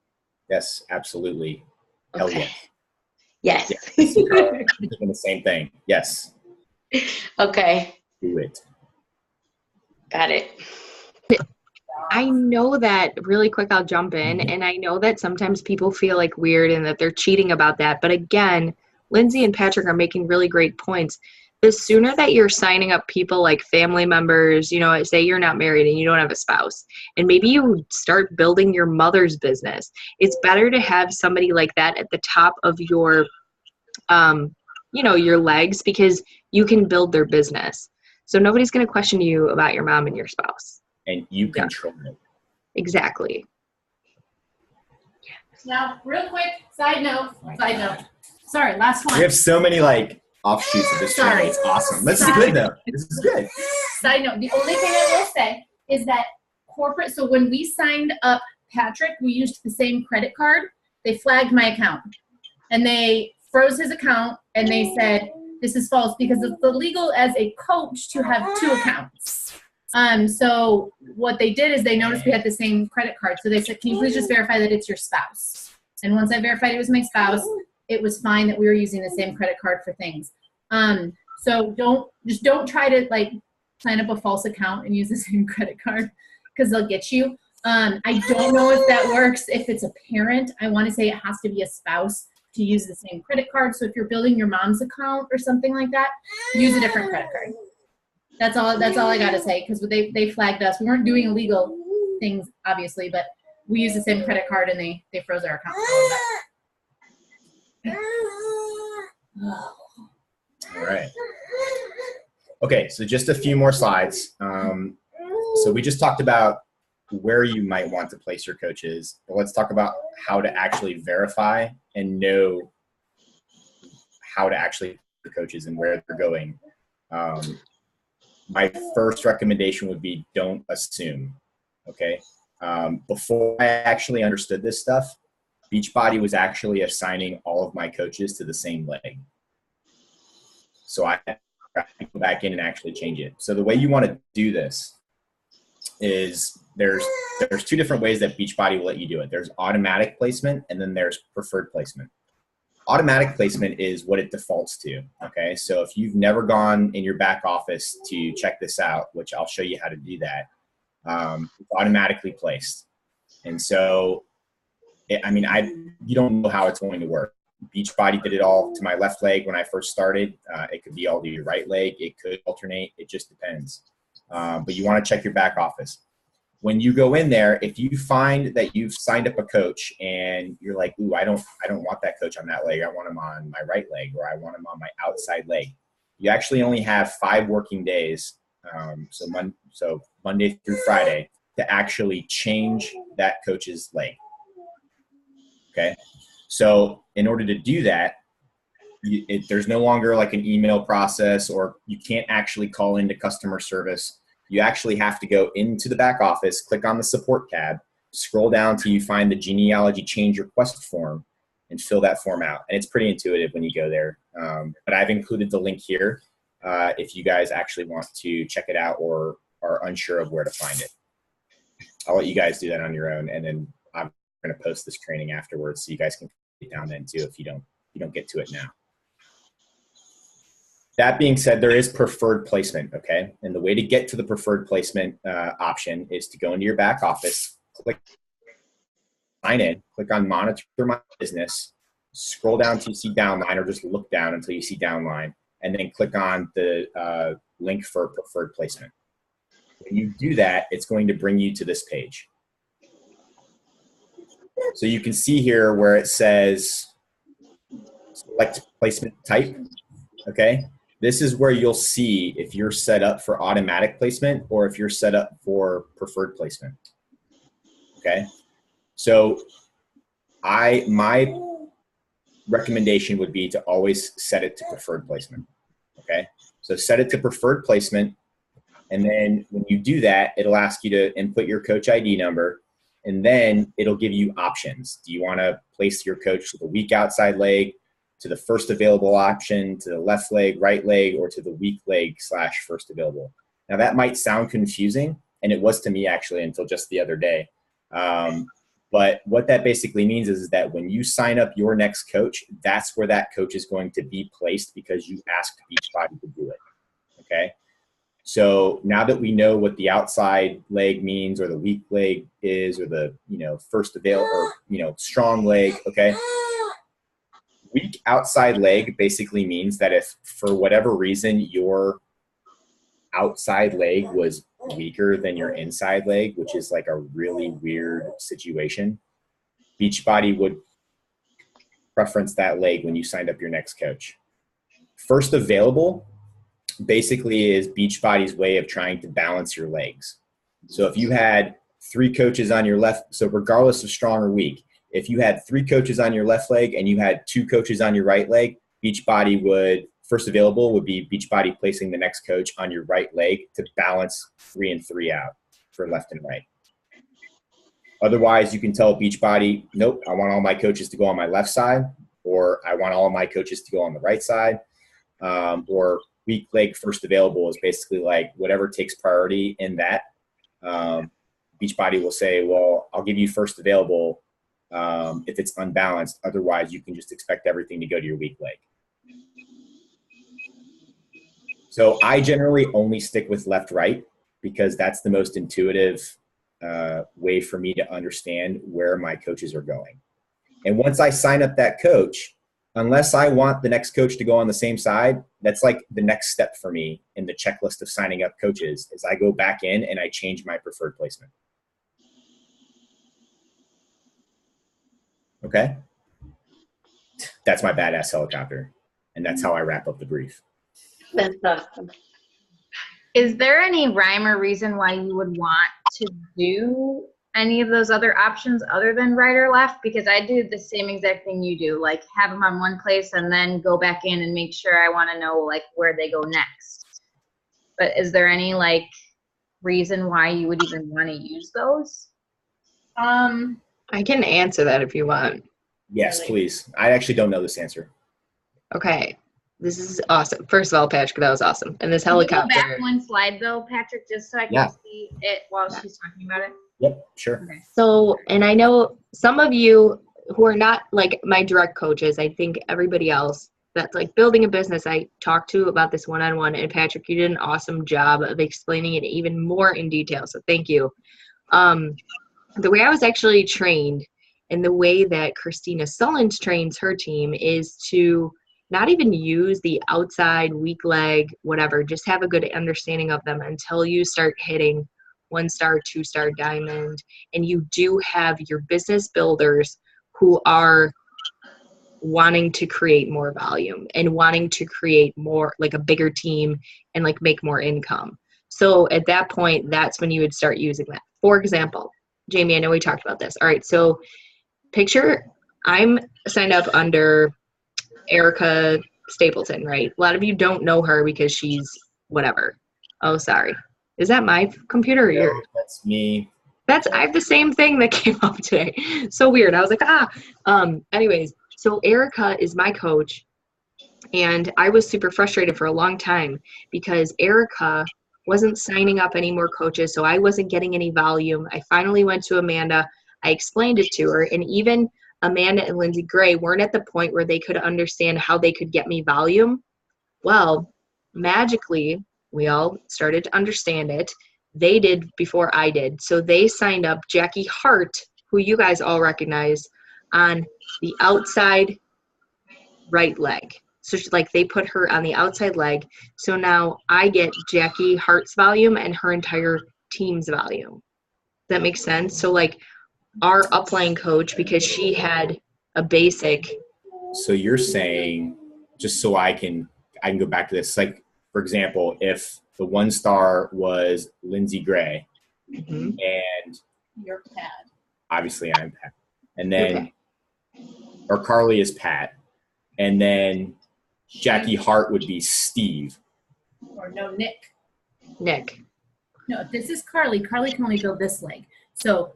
[SPEAKER 5] Yes, absolutely. Hell
[SPEAKER 2] Okay.
[SPEAKER 5] yes.
[SPEAKER 2] Yes.
[SPEAKER 5] I'm thinking the same thing. Yes.
[SPEAKER 2] Okay.
[SPEAKER 5] Do it.
[SPEAKER 2] Got it.
[SPEAKER 1] I know that, really quick, I'll jump in, and I know that sometimes people feel like weird and that they're cheating about that. But again, Lindsay and Patrick are making really great points. The sooner that you're signing up people like family members, say you're not married and you don't have a spouse, and maybe you start building your mother's business, it's better to have somebody like that at the top of your, your legs, because you can build their business. So nobody's going to question you about your mom and your spouse.
[SPEAKER 5] And you control it.
[SPEAKER 1] Exactly.
[SPEAKER 3] Now, real quick, side note. Sorry, last one.
[SPEAKER 5] We have so many offshoots of this channel. It's awesome. This is good though. This is good.
[SPEAKER 3] Side note, the only thing I will say is that so when we signed up Patrick, we used the same credit card. They flagged my account and they froze his account and they said, this is false because it's illegal as a coach to have 2 accounts. So what they did is they noticed we had the same credit card. So they said, can you please just verify that it's your spouse? And once I verified it was my spouse, it was fine that we were using the same credit card for things. So don't try to sign up a false account and use the same credit card because they'll get you. I don't know if that works if it's a parent. I want to say it has to be a spouse to use the same credit card. So if you're building your mom's account or something like that, use a different credit card. That's all I got to say, because they flagged us. We weren't doing illegal things, obviously, but we use the same credit card and they froze our account.
[SPEAKER 5] All right. Okay, so just a few more slides. So we just talked about where you might want to place your coaches, but let's talk about how to actually verify and know how to actually the coaches and where they're going. My first recommendation would be don't assume, okay? Before I actually understood this stuff, Beachbody was actually assigning all of my coaches to the same leg. So I had to go back in and actually change it. So the way you want to do this is there's two different ways that Beachbody will let you do it. There's automatic placement and then there's preferred placement. Automatic placement is what it defaults to, okay? So if you've never gone in your back office to check this out, which I'll show you how to do that, it's automatically placed. And so, you don't know how it's going to work. Beachbody did it all to my left leg when I first started. It could be all to your right leg. It could alternate. It just depends. But you want to check your back office. When you go in there, if you find that you've signed up a coach and you're like, ooh, I don't want that coach on that leg. I want him on my right leg, or I want him on my outside leg. You actually only have 5 working days, so Monday through Friday, to actually change that coach's leg. Okay, so in order to do that, there's no longer like an email process, or you can't actually call into customer service. You actually have to go into the back office, click on the support tab, scroll down till you find the Genealogy change request form, and fill that form out. And it's pretty intuitive when you go there. But I've included the link here if you guys actually want to check it out or are unsure of where to find it. I'll let you guys do that on your own, and then I'm going to post this training afterwards so you guys can get down then too if you don't get to it now. That being said, there is preferred placement, okay? And the way to get to the preferred placement option is to go into your back office, click sign in, click on monitor my business, scroll down till you see downline, or just look down until you see downline, and then click on the link for preferred placement. When you do that, it's going to bring you to this page. So you can see here where it says select placement type, okay? This is where you'll see if you're set up for automatic placement or if you're set up for preferred placement, okay? So my recommendation would be to always set it to preferred placement, okay? So set it to preferred placement, and then when you do that, it'll ask you to input your coach ID number, and then it'll give you options. Do you want to place your coach to the weak outside leg, to the first available option, to the left leg, right leg, or to the weak leg / first available? Now that might sound confusing, and it was to me actually until just the other day. But what that basically means is that when you sign up your next coach, that's where that coach is going to be placed because you asked Beachbody to do it, okay? So now that we know what the outside leg means, or the weak leg is, or the first available, or strong leg, okay? Weak outside leg basically means that if for whatever reason your outside leg was weaker than your inside leg, which is like a really weird situation, Beachbody would preference that leg when you signed up your next coach. First available basically is Beachbody's way of trying to balance your legs. So if you had 3 coaches on your left, so regardless of strong or weak, if you had 3 coaches on your left leg and you had 2 coaches on your right leg, Beachbody would, first available would be Beachbody placing the next coach on your right leg to balance 3 and 3 out for left and right. Otherwise, you can tell Beachbody, nope, I want all my coaches to go on my left side, or I want all of my coaches to go on the right side, or weak leg first available is basically like whatever takes priority in that. Beachbody will say, well, I'll give you first available if it's unbalanced. Otherwise, you can just expect everything to go to your weak leg. So I generally only stick with left-right because that's the most intuitive way for me to understand where my coaches are going. And once I sign up that coach, unless I want the next coach to go on the same side, that's like the next step for me in the checklist of signing up coaches is I go back in and I change my preferred placement. Okay? That's my badass helicopter. And that's how I wrap up the brief.
[SPEAKER 2] That's awesome.
[SPEAKER 4] Is there any rhyme or reason why you would want to do any of those other options other than right or left? Because I do the same exact thing you do, like have them on one place and then go back in and make sure I want to know like where they go next. But is there any like reason why you would even want to use those?
[SPEAKER 1] I can answer that if you want.
[SPEAKER 5] Yes, please. I actually don't know this answer.
[SPEAKER 1] Okay. This is awesome. First of all, Patrick, that was awesome. And this
[SPEAKER 4] Can you
[SPEAKER 1] helicopter.
[SPEAKER 4] go back one slide though, Patrick, just so I can see it while she's talking about it?
[SPEAKER 5] Yep, sure.
[SPEAKER 4] Okay.
[SPEAKER 1] So, and I know some of you who are not like my direct coaches, I think everybody else that's like building a business, I talked to about this one-on-one, and Patrick, you did an awesome job of explaining it even more in detail. So thank you. The way I was actually trained and the way that Christina Sullins trains her team is to not even use the outside weak leg, whatever, just have a good understanding of them until you start hitting 1-star, 2-star diamond. And you do have your business builders who are wanting to create more volume and wanting to create more, like a bigger team and like make more income. So at that point, that's when you would start using that. For example, Jamie, I know we talked about this. All right, so picture I'm signed up under Erica Stapleton, right? A lot of you don't know her because she's whatever. Oh, sorry. Is that my computer or
[SPEAKER 5] No,
[SPEAKER 1] yours?
[SPEAKER 5] that's me.
[SPEAKER 1] I have the same thing that came up today. So weird. I was like, anyways, so Erica is my coach, and I was super frustrated for a long time because Erica wasn't signing up any more coaches, so I wasn't getting any volume. I finally went to Amanda. I explained it to her, and even Amanda and Lindsay Gray weren't at the point where they could understand how they could get me volume. Well, magically, we all started to understand it. They did before I did. So they signed up Jackie Hart, who you guys all recognize, on the outside right leg. So they put her on the outside leg. So now I get Jackie Hart's volume and her entire team's volume. Does that make sense? So our upline coach, because she had a basic.
[SPEAKER 5] So you're saying, just so I can go back to this, like, for example, if the 1-star was Lindsay Gray,
[SPEAKER 1] Mm-hmm.
[SPEAKER 5] and
[SPEAKER 3] You're Pat.
[SPEAKER 5] obviously I'm Pat, and then, or Carly is Pat, and then Jackie Hart would be Steve.
[SPEAKER 3] Or no, Nick.
[SPEAKER 1] Nick.
[SPEAKER 3] No, if this is Carly, Carly can only build this leg. So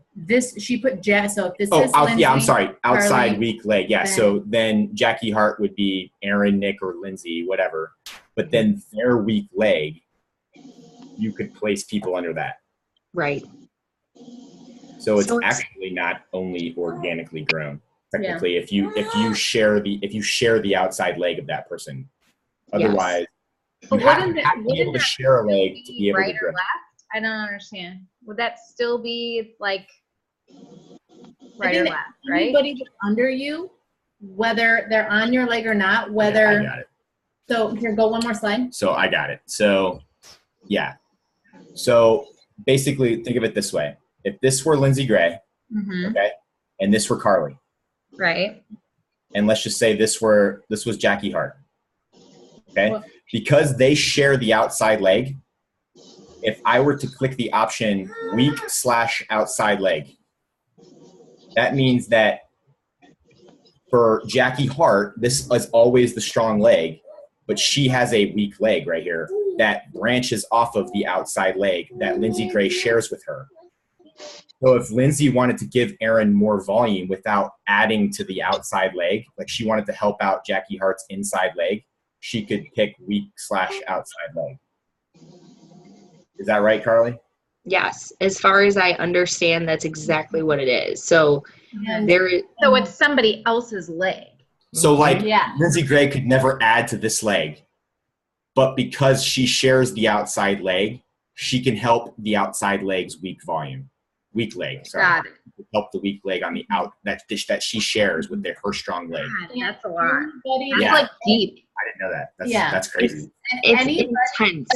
[SPEAKER 3] she put Jazz. So if this
[SPEAKER 5] Oh,
[SPEAKER 3] is Lindsay,
[SPEAKER 5] yeah, I'm sorry. Outside
[SPEAKER 3] Carly,
[SPEAKER 5] weak leg. Yeah. So then Jackie Hart would be Aaron, Nick, or Lindsay, whatever. But then their weak leg, you could place people under that.
[SPEAKER 1] Right.
[SPEAKER 5] So it's actually not only organically grown. Technically, if you share the outside leg of that person. Otherwise, you have to be able to share a leg to be able
[SPEAKER 4] right
[SPEAKER 5] to grow.
[SPEAKER 4] or left? I don't understand. Would that still be like right or left, right?
[SPEAKER 3] Anybody that's under you, whether they're on your leg or not, whether.
[SPEAKER 5] Yeah, I got it.
[SPEAKER 3] So here, go one more slide.
[SPEAKER 5] So I got it. So, yeah. So basically, think of it this way: if this were Lindsay Gray, okay, and this were Carly,
[SPEAKER 4] right,
[SPEAKER 5] and let's just say this was Jackie Hart, okay, because they share the outside leg. If I were to click the option weak/outside leg, that means that for Jackie Hart, this is always the strong leg, but she has a weak leg right here that branches off of the outside leg that Lindsay Gray shares with her. So if Lindsay wanted to give Aaron more volume without adding to the outside leg, like she wanted to help out Jackie Hart's inside leg, she could pick weak/outside leg. Is that right, Carly?
[SPEAKER 1] Yes. As far as I understand, that's exactly what it is. So
[SPEAKER 4] so it's somebody else's leg.
[SPEAKER 5] So Lindsay Gray could never add to this leg, but because she shares the outside leg, she can help the outside leg's weak volume. weak leg. Sorry.
[SPEAKER 4] Got it.
[SPEAKER 5] Help the weak leg on the out that she shares with her strong leg.
[SPEAKER 4] God, that's a lot.
[SPEAKER 3] Everybody-
[SPEAKER 5] Yeah.
[SPEAKER 2] Like deep.
[SPEAKER 5] I didn't know that.
[SPEAKER 3] Yeah.
[SPEAKER 5] That's crazy.
[SPEAKER 1] It's
[SPEAKER 3] Anybody
[SPEAKER 1] intense.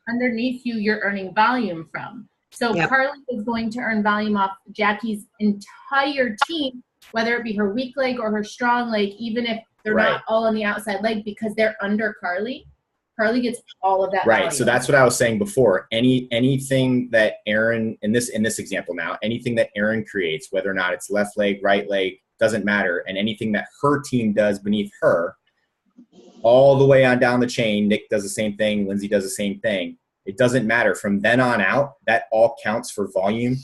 [SPEAKER 3] underneath you, you're earning volume from. So
[SPEAKER 1] Yep.
[SPEAKER 3] Carly is going to earn volume off Jackie's entire team, whether it be her weak leg or her strong leg, even if they're
[SPEAKER 5] Right.
[SPEAKER 3] not all on the outside leg, because they're under Carly. Carly gets all of that
[SPEAKER 5] Right.
[SPEAKER 3] volume.
[SPEAKER 5] So that's what I was saying before. Anything that Aaron in this example now, anything that Aaron creates, whether or not it's left leg, right leg, doesn't matter, and anything that her team does beneath her, all the way on down the chain, Nick does the same thing, Lindsay does the same thing. It doesn't matter. From then on out, that all counts for volume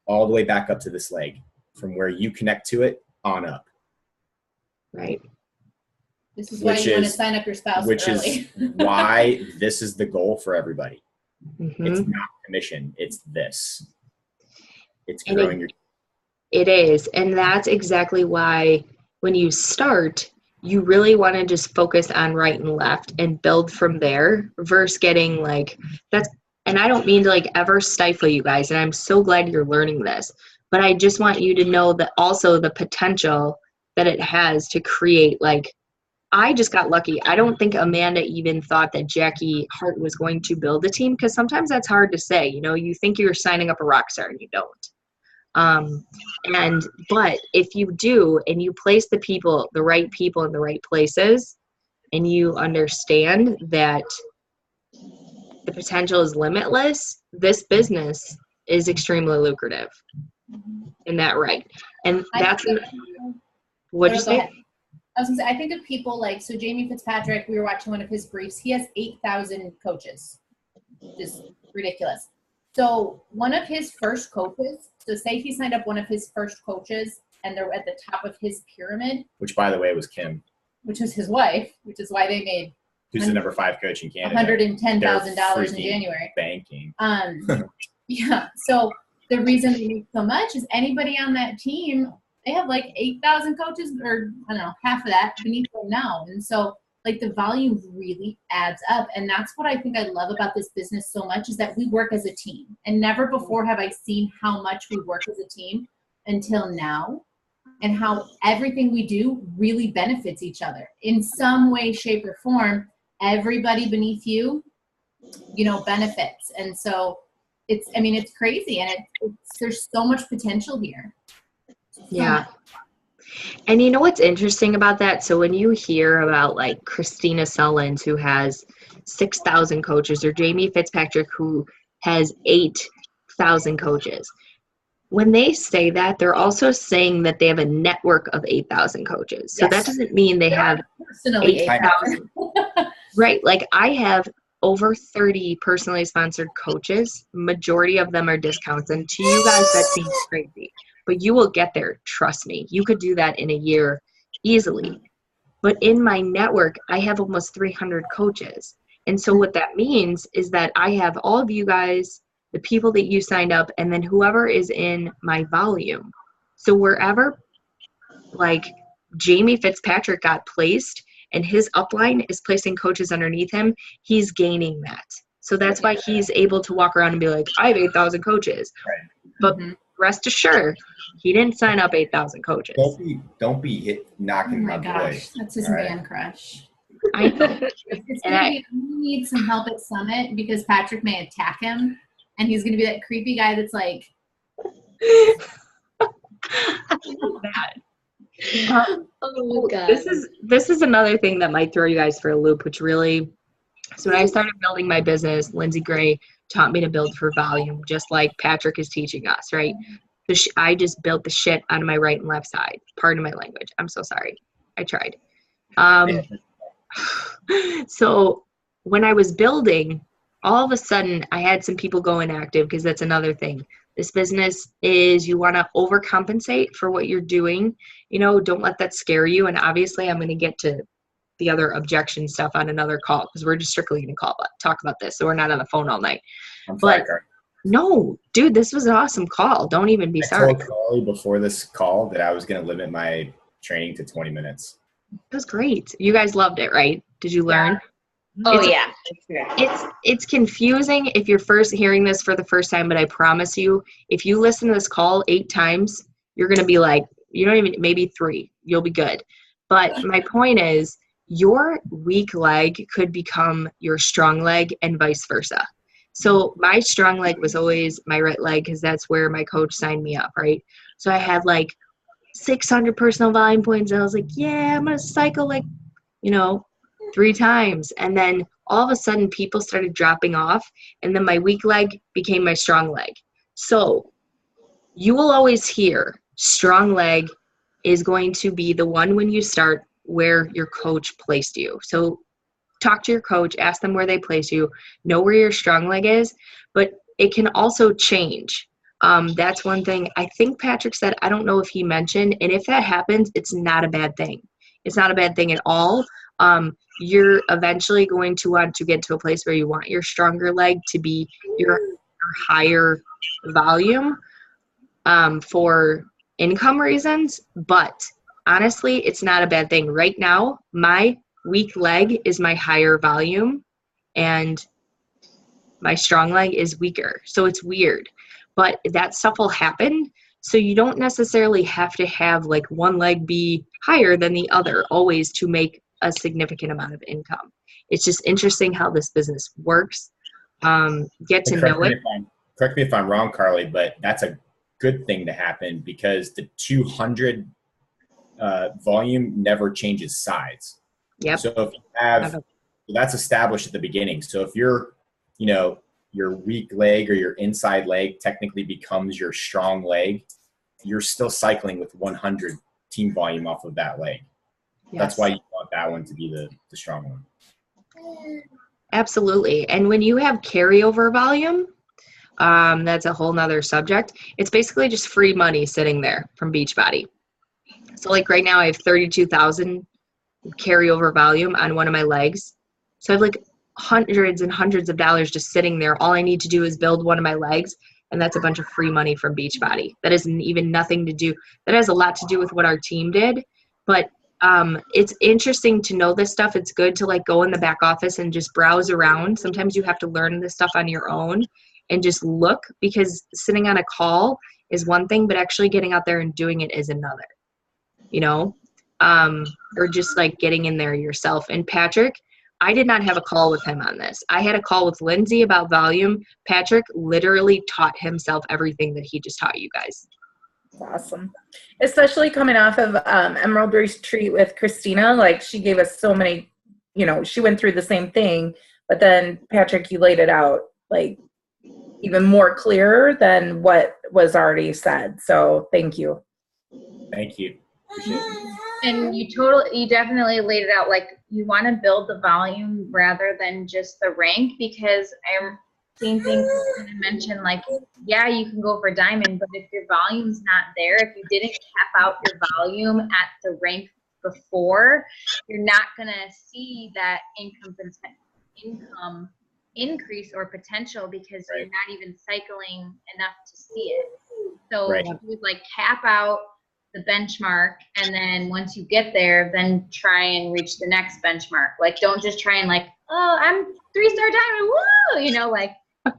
[SPEAKER 5] all the way back up to this leg, from where you connect to it on up.
[SPEAKER 1] Right.
[SPEAKER 3] This is why
[SPEAKER 5] which
[SPEAKER 3] you want to
[SPEAKER 5] is-
[SPEAKER 3] sign up your spouse
[SPEAKER 5] Which
[SPEAKER 3] early.
[SPEAKER 5] is why this is the goal for everybody.
[SPEAKER 1] Mhm.
[SPEAKER 5] It's not commission. It's this. It's
[SPEAKER 1] And
[SPEAKER 5] growing your.
[SPEAKER 1] It is. And that's exactly why when you start, you really want to just focus on right and left and build from there versus getting like that's, and I don't mean to like ever stifle you guys. And I'm so glad you're learning this, but I just want you to know that also the potential that it has to create, like, I just got lucky. I don't think Amanda even thought that Jackie Hart was going to build a team, because sometimes that's hard to say. You know, you think you're signing up a rock star and you don't. But if you do, and you place the right people in the right places, and you understand that the potential is limitless, this business is extremely lucrative in that right. And that's, what'd you
[SPEAKER 3] Go
[SPEAKER 1] say?
[SPEAKER 3] ahead. I was gonna say, I think of people like, so Jamie Fitzpatrick, we were watching one of his briefs. He has 8,000 coaches. Just ridiculous. So one of his first coaches, so say he signed up one of his first coaches and they're at the top of his pyramid,
[SPEAKER 5] Which, by the way, was Kim,
[SPEAKER 3] which was his wife, which is why they made
[SPEAKER 5] who's the number 5 coach in Canada.
[SPEAKER 3] $110,000 in
[SPEAKER 5] They're
[SPEAKER 3] January.
[SPEAKER 5] Banking.
[SPEAKER 3] Yeah. So the reason they make so much is anybody on that team, they have like 8,000 coaches, or I don't know, half of that beneath them now. And so like the volume really adds up. And that's what I think I love about this business so much, is that we work as a team. And never before have I seen how much we work as a team until now, and how everything we do really benefits each other in some way, shape, or form. Everybody beneath you, you know, benefits. And so it's crazy. And there's so much potential here.
[SPEAKER 1] Yeah. And you know what's interesting about that? So when you hear about like Christina Sullins, who has 6,000 coaches, or Jamie Fitzpatrick, who has 8,000 coaches, when they say that, they're also saying that they have a network of 8,000 coaches. So that doesn't mean they have
[SPEAKER 3] Personally,
[SPEAKER 1] 8,000. Right. Like I have over 30 personally sponsored coaches. Majority of them are discounts. And to you guys, that seems crazy. But you will get there. Trust me. You could do that in a year easily. But in my network, I have almost 300 coaches. And so what that means is that I have all of you guys, the people that you signed up, and then whoever is in my volume. So wherever like Jamie Fitzpatrick got placed and his upline is placing coaches underneath him, he's gaining that. So that's why he's able to walk around and be like, I have 8,000 coaches.
[SPEAKER 5] Right.
[SPEAKER 1] But rest assured, he didn't sign up 8,000 coaches.
[SPEAKER 5] Don't be
[SPEAKER 3] oh
[SPEAKER 5] knocking
[SPEAKER 3] my
[SPEAKER 5] my
[SPEAKER 3] gosh,
[SPEAKER 5] boy.
[SPEAKER 3] that's his
[SPEAKER 5] All right.
[SPEAKER 3] man crush.
[SPEAKER 1] I know.
[SPEAKER 3] It's gonna be, we need some help at Summit because Patrick may attack him, and he's gonna be that creepy guy that's like,
[SPEAKER 1] I love that.
[SPEAKER 2] Oh God.
[SPEAKER 1] This is another thing that might throw you guys for a loop, which really, so when I started building my business, Lindsay Gray taught me to build for volume, just like Patrick is teaching us, right? I just built the shit out of my right and left side. Pardon my language. I'm so sorry. I tried. So when I was building, all of a sudden I had some people go inactive, because that's another thing. This business is, you want to overcompensate for what you're doing. You know, don't let that scare you. And obviously I'm going to get to the other objection stuff on another call, because we're just strictly going to talk about this. So we're not on the phone all night.
[SPEAKER 5] I'm
[SPEAKER 1] But
[SPEAKER 5] sorry, Carly.
[SPEAKER 1] no, dude, this was an awesome call. Don't even be
[SPEAKER 5] I
[SPEAKER 1] sorry.
[SPEAKER 5] told Carly before this call that I was going to limit my training to 20 minutes.
[SPEAKER 1] It was great. You guys loved it, right? Did you learn?
[SPEAKER 2] Oh
[SPEAKER 1] It's-
[SPEAKER 2] yeah.
[SPEAKER 1] It's confusing if you're first hearing this for the first time, but I promise you, if you listen to this call 8 times, you're going to be like, you don't even, maybe 3, you'll be good. But my point is, your weak leg could become your strong leg and vice versa. So my strong leg was always my right leg because that's where my coach signed me up, right? So I had like 600 personal volume points. And I was like, yeah, I'm going to cycle like, 3 times. And then all of a sudden people started dropping off. And then my weak leg became my strong leg. So you will always hear strong leg is going to be the one when you start where your coach placed you. So talk to your coach, ask them where they place you, know where your strong leg is, but it can also change. That's one thing I think Patrick said, I don't know if he mentioned, and if that happens, it's not a bad thing. It's not a bad thing at all. You're eventually going to want to get to a place where you want your stronger leg to be your higher volume for income reasons, but honestly, it's not a bad thing. Right now, my weak leg is my higher volume and my strong leg is weaker. So it's weird, but that stuff will happen. So you don't necessarily have to have like one leg be higher than the other always to make a significant amount of income. It's just interesting how this business works. Get to know it.
[SPEAKER 5] Correct me if I'm wrong, Carly, but that's a good thing to happen because the 200 volume never changes size.
[SPEAKER 1] Yep.
[SPEAKER 5] So if you have, that's established at the beginning. So if you're, your weak leg or your inside leg technically becomes your strong leg, you're still cycling with 100 team volume off of that leg. Yes. That's why you want that one to be the strong one.
[SPEAKER 1] Absolutely. And when you have carryover volume, that's a whole nother subject. It's basically just free money sitting there from Beachbody. So like right now I have 32,000 carryover volume on one of my legs. So I have like hundreds and hundreds of dollars just sitting there. All I need to do is build one of my legs, and that's a bunch of free money from Beachbody. That isn't even nothing to do. That has a lot to do with what our team did. But it's interesting to know this stuff. It's good to like go in the back office and just browse around. Sometimes you have to learn this stuff on your own and just look, because sitting on a call is one thing, but actually getting out there and doing it is another, or just like getting in there yourself. And Patrick, I did not have a call with him on this. I had a call with Lindsay about volume. Patrick literally taught himself everything that he just taught you guys.
[SPEAKER 7] Awesome. Especially coming off of Emerald Retreat with Christina. Like, she gave us so many, she went through the same thing, but then Patrick, you laid it out like even more clearer than what was already said. So thank you.
[SPEAKER 5] Thank you. Appreciate it.
[SPEAKER 4] And you definitely laid it out. Like, you want to build the volume rather than just the rank, because I'm seeing things you mentioned, like, yeah, you can go for diamond, but if your volume's not there, if you didn't cap out your volume at the rank before, you're not going to see that income increase or potential, because you're not even cycling enough to see it. So you would like cap out the benchmark, and then once you get there, then try and reach the next benchmark. Like, don't just try and like, oh, I'm 3-star diamond, woo, like,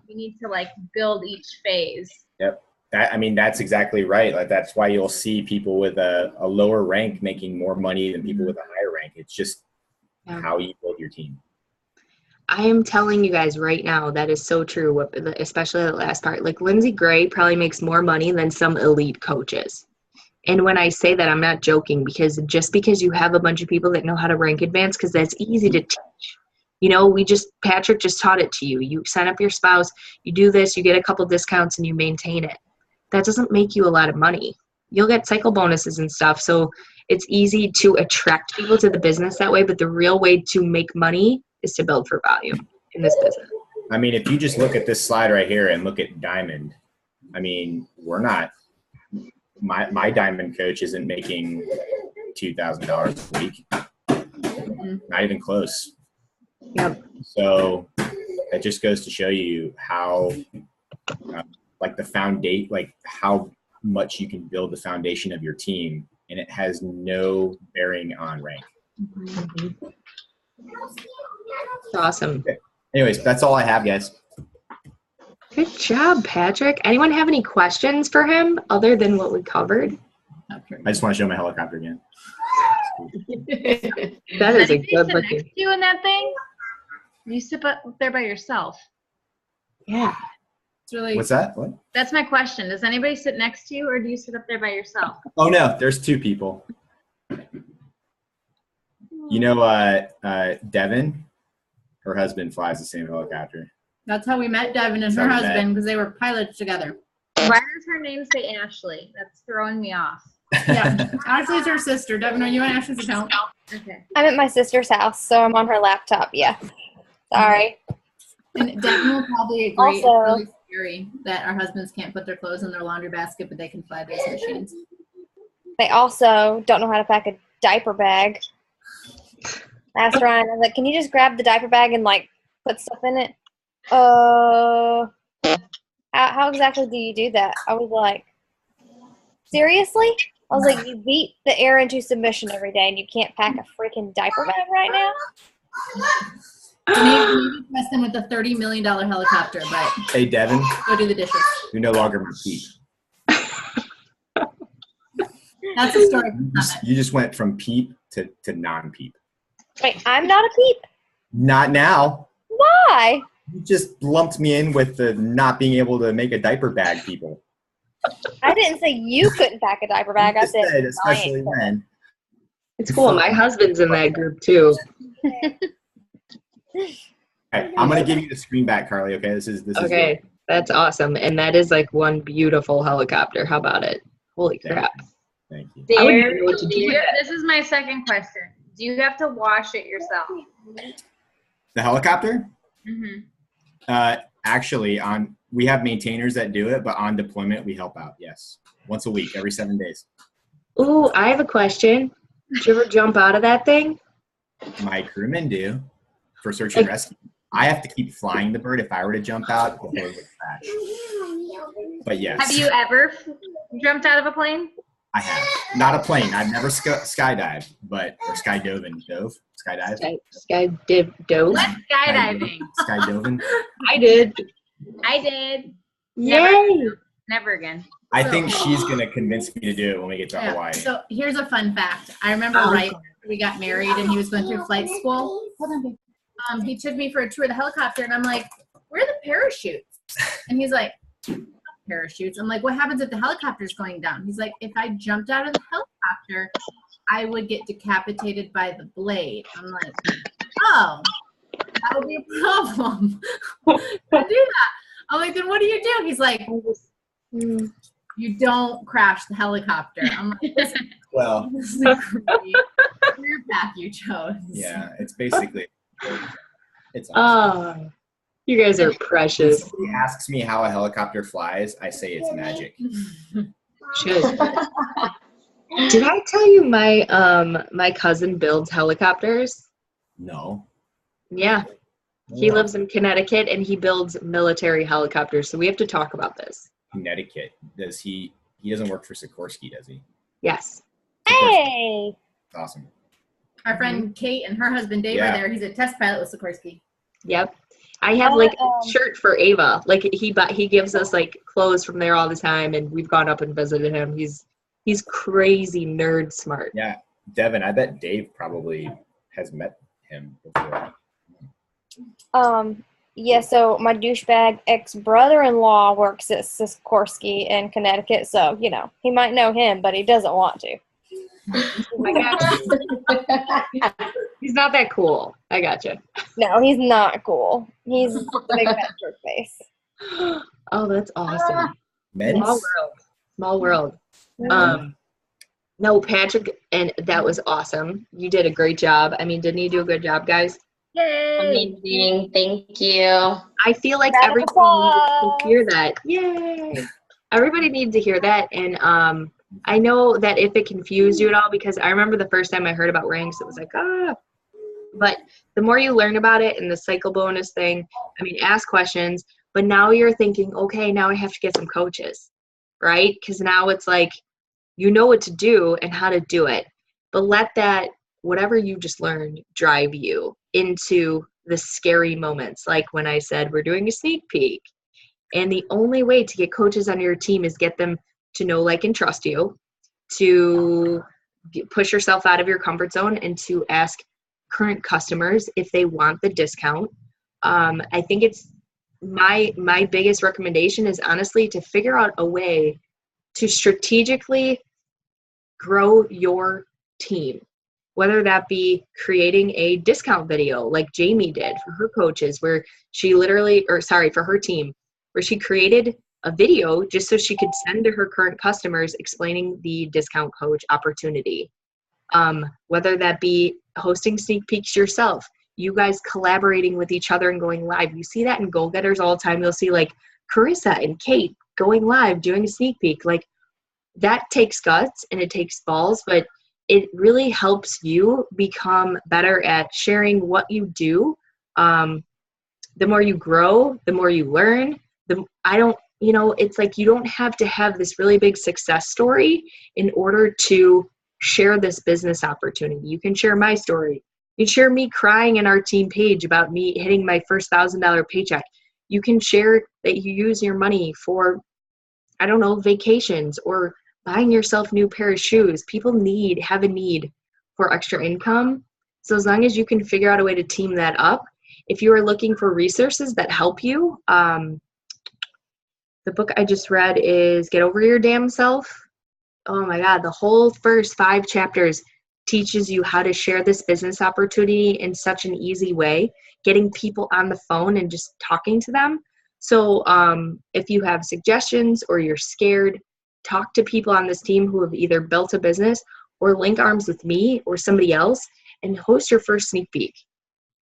[SPEAKER 4] you need to like build each phase.
[SPEAKER 5] Yep. That's exactly right. Like, that's why you'll see people with a lower rank making more money than people with a higher rank. It's just how you build your team.
[SPEAKER 1] I am telling you guys right now, that is so true, especially the last part. Like, Lindsay Gray probably makes more money than some elite coaches. And when I say that, I'm not joking, because just because you have a bunch of people that know how to rank advance, because that's easy to teach. Patrick just taught it to you. You sign up your spouse, you do this, you get a couple discounts, and you maintain it. That doesn't make you a lot of money. You'll get cycle bonuses and stuff. So it's easy to attract people to the business that way. But the real way to make money is to build for volume in this business.
[SPEAKER 5] If you just look at this slide right here and look at diamond, we're not. My diamond coach isn't making $2,000 a week. Not even close.
[SPEAKER 1] Yep.
[SPEAKER 5] So it just goes to show you how, the foundation, how much you can build the foundation of your team, and it has no bearing on rank.
[SPEAKER 1] Mm-hmm. It's awesome.
[SPEAKER 5] Okay. Anyways, that's all I have, guys.
[SPEAKER 1] Good job, Patrick. Anyone have any questions for him other than what we covered?
[SPEAKER 5] I just want to show my helicopter again.
[SPEAKER 1] That is a
[SPEAKER 4] Anybody
[SPEAKER 1] good
[SPEAKER 4] sit
[SPEAKER 1] looking.
[SPEAKER 4] next to you in that thing? You sit up there by yourself.
[SPEAKER 1] Yeah.
[SPEAKER 3] It's really
[SPEAKER 5] What's that? What?
[SPEAKER 4] That's my question. Does anybody sit next to you, or do you sit up there by yourself?
[SPEAKER 5] Oh no, there's two people. You know, Devin, her husband flies the same helicopter.
[SPEAKER 3] That's how we met Devin and
[SPEAKER 5] That's
[SPEAKER 3] her
[SPEAKER 5] how we met.
[SPEAKER 3] husband because they were pilots together.
[SPEAKER 4] Why does her name say Ashley? That's throwing me off.
[SPEAKER 3] Yeah, Ashley's her sister. Devin, are you on Ashley's account?
[SPEAKER 4] Okay.
[SPEAKER 6] I'm at my sister's house, so I'm on her laptop. Yeah. Sorry.
[SPEAKER 3] And Devin will probably agree. It's
[SPEAKER 6] Also-
[SPEAKER 3] really scary that our husbands can't put their clothes in their laundry basket, but they can fly those machines.
[SPEAKER 6] They also don't know how to pack a diaper bag. I asked Ryan, I was like, can you just grab the diaper bag and like put stuff in it? How exactly do you do that? I was like, seriously? I was like, you beat the air into submission every day and you can't pack a freaking diaper bag right now?
[SPEAKER 3] Maybe press them with a $30 million helicopter, but
[SPEAKER 5] Hey, Devin,
[SPEAKER 3] go do the dishes.
[SPEAKER 5] you're no longer my peep.
[SPEAKER 3] That's a story.
[SPEAKER 5] You just went from peep to non-peep.
[SPEAKER 6] Wait, I'm not a peep?
[SPEAKER 5] Not now.
[SPEAKER 6] Why?
[SPEAKER 5] You just lumped me in with the not being able to make a diaper bag people.
[SPEAKER 6] I didn't say you couldn't pack a diaper bag.
[SPEAKER 5] You
[SPEAKER 6] I
[SPEAKER 5] just
[SPEAKER 6] said,
[SPEAKER 5] said, especially when.
[SPEAKER 1] It's cool. My husband's in that group too.
[SPEAKER 5] Okay, I'm gonna give you the screen back, Carly. Okay, this is
[SPEAKER 1] Okay. That's awesome. And that is like one beautiful helicopter. How about it? Holy
[SPEAKER 5] Thank
[SPEAKER 1] crap.
[SPEAKER 5] Thank you.
[SPEAKER 1] I wouldn't even know what to do with that.
[SPEAKER 4] This is my second question. Do you have to wash it yourself?
[SPEAKER 5] The helicopter?
[SPEAKER 4] Mm-hmm.
[SPEAKER 5] Actually, we have maintainers that do it, but on deployment we help out. Yes, once a week, every 7 days.
[SPEAKER 1] Ooh, I have a question. Did you ever jump out of that thing?
[SPEAKER 5] My crewmen do for search and rescue. I have to keep flying the bird. If I were to jump out, the bird would crash. But yes,
[SPEAKER 4] Have you ever jumped out of a plane?
[SPEAKER 5] I have. Not a plane. I've never skydived, but or skydove.
[SPEAKER 1] Sky dove.
[SPEAKER 4] What? Skydiving.
[SPEAKER 5] Skydoving.
[SPEAKER 1] I did.
[SPEAKER 4] I did.
[SPEAKER 1] Yay!
[SPEAKER 4] Never again.
[SPEAKER 5] I think she's gonna convince me to do it when we get to Hawaii.
[SPEAKER 3] So here's a fun fact. I remember right after we got married and he was going through flight school. Hold on, babe. He took me for a tour of the helicopter and I'm like, where are the parachutes? And he's like, parachutes. I'm like, what happens if the helicopter's going down? He's like, if I jumped out of the helicopter, I would get decapitated by the blade. I'm like, oh, that would be a problem. I do that. I'm like, then what do you do? He's like, you don't crash the helicopter. I'm like, this is a great career path you chose.
[SPEAKER 5] Yeah, it's basically. It's
[SPEAKER 1] Oh,
[SPEAKER 5] awesome.
[SPEAKER 1] you guys are precious.
[SPEAKER 5] If somebody asks me how a helicopter flies, I say it's magic.
[SPEAKER 1] Should. Did I tell you my cousin builds helicopters?
[SPEAKER 5] No.
[SPEAKER 1] Yeah. He lives in Connecticut and he builds military helicopters. So we have to talk about this.
[SPEAKER 5] Connecticut. Does he doesn't work for Sikorsky, does he?
[SPEAKER 1] Yes.
[SPEAKER 6] Hey!
[SPEAKER 5] That's awesome.
[SPEAKER 3] Our friend Kate and her husband Dave are there. He's a test pilot with Sikorsky.
[SPEAKER 1] Yep. I have like a shirt for Ava. Like he gives us like clothes from there all the time and we've gone up and visited him. He's crazy nerd smart.
[SPEAKER 5] Yeah. Devin, I bet Dave probably has met him before.
[SPEAKER 6] Yeah, so my douchebag ex-brother-in-law works at Sikorsky in Connecticut, so, you know, he might know him, but he doesn't want to.
[SPEAKER 1] I gotcha. He's not that cool. I gotcha.
[SPEAKER 6] No, he's not cool. He's a big metric face.
[SPEAKER 1] Oh, that's awesome.
[SPEAKER 5] Men's?
[SPEAKER 1] Small world. No, Patrick, and that was awesome. You did a great job. I mean, didn't you do a good job, guys?
[SPEAKER 2] Yay! Amazing. Thank you.
[SPEAKER 1] I feel like
[SPEAKER 6] Round of
[SPEAKER 1] everybody needs to hear that. Yay! Everybody needs to hear that. And I know that if it confused you at all, because I remember the first time I heard about ranks, it was like, But the more you learn about it and the cycle bonus thing, I mean, ask questions. But now you're thinking, okay, now I have to get some coaches, right? Because now it's like, you know what to do and how to do it. But let that, whatever you just learned, drive you into the scary moments, like when I said we're doing a sneak peek. And the only way to get coaches on your team is get them to know, like, and trust you, to push yourself out of your comfort zone, and to ask current customers if they want the discount. I think it's my biggest recommendation is honestly to figure out a way to strategically grow your team, whether that be creating a discount video like Jamie did for her coaches, where she for her team, where she created a video just so she could send to her current customers explaining the discount coach opportunity. Whether that be hosting sneak peeks yourself, you guys collaborating with each other and going live. You see that in Goal Getters all the time. You'll see like Carissa and Kate going live, doing a sneak peek. Like, that takes guts and it takes balls, but it really helps you become better at sharing what you do. The more you grow, the more you learn. It's like you don't have to have this really big success story in order to share this business opportunity. You can share my story. You can share me crying in our team page about me hitting my first $1,000 paycheck. You can share that you use your money for, I don't know, vacations or buying yourself a new pair of shoes. People have a need for extra income. So as long as you can figure out a way to team that up, if you are looking for resources that help you, the book I just read is Get Over Your Damn Self. Oh my God, the whole first 5 chapters teaches you how to share this business opportunity in such an easy way, getting people on the phone and just talking to them. So if you have suggestions or you're scared, talk to people on this team who have either built a business or link arms with me or somebody else and host your first sneak peek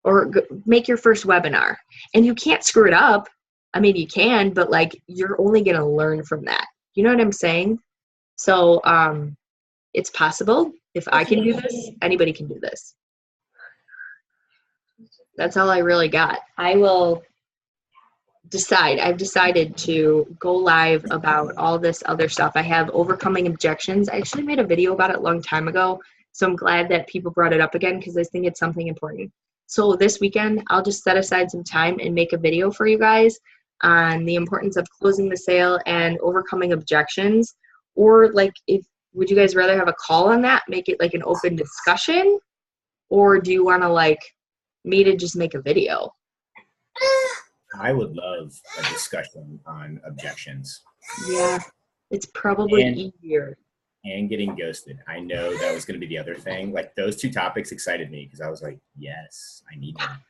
[SPEAKER 1] or make your first webinar. And you can't screw it up. I mean, you can, but like, you're only going to learn from that. You know what I'm saying? So it's possible. If I can do this, anybody can do this. That's all I really got. I've decided to go live about all this other stuff. I have overcoming objections. I actually made a video about it a long time ago. So I'm glad that people brought it up again because I think it's something important. So this weekend, I'll just set aside some time and make a video for you guys on the importance of closing the sale and overcoming objections. Or like, would you guys rather have a call on that, make it like an open discussion? Or do you want to like me to just make a video?
[SPEAKER 5] I would love a discussion on objections.
[SPEAKER 1] Yeah, it's probably easier.
[SPEAKER 5] And getting ghosted. I know that was going to be the other thing. Like, those 2 topics excited me because I was like, yes, I need them.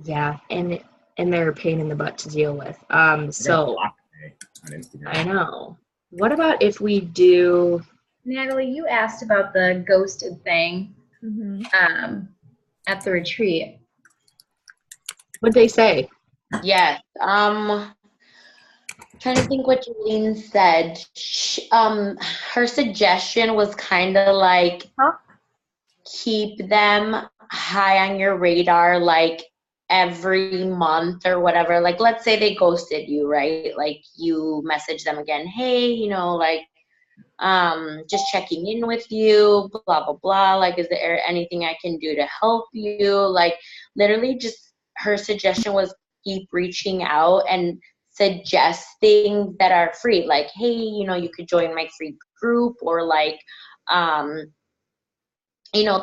[SPEAKER 1] Yeah, and they're a pain in the butt to deal with. So
[SPEAKER 5] on Instagram.
[SPEAKER 1] I know. What about if we do?
[SPEAKER 4] Natalie, you asked about the ghosted thing at the retreat.
[SPEAKER 1] What'd they say?
[SPEAKER 2] Yes. Trying to think what Jolene said. Her suggestion was kind of like, keep them high on your radar, like every month or whatever. Like, let's say they ghosted you, right? Like, you message them again, hey, just checking in with you, blah, blah, blah. Like, is there anything I can do to help you? Like, literally just her suggestion was keep reaching out and suggesting that are free. Like, hey, you could join my free group, or like,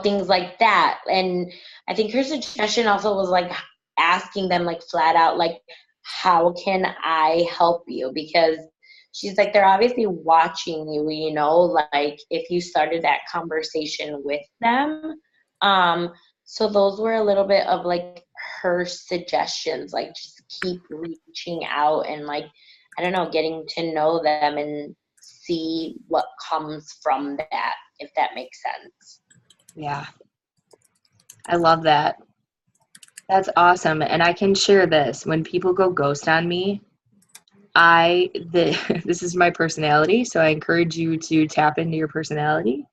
[SPEAKER 2] things like that. And I think her suggestion also was like asking them like flat out, like, how can I help you? Because she's like, they're obviously watching you, like if you started that conversation with them. So those were a little bit of like her suggestions, like just keep reaching out and like, I don't know, getting to know them and see what comes from that, if that makes sense.
[SPEAKER 1] Yeah. I love that. That's awesome. And I can share this. When people go ghost on me, this is my personality, so I encourage you to tap into your personality.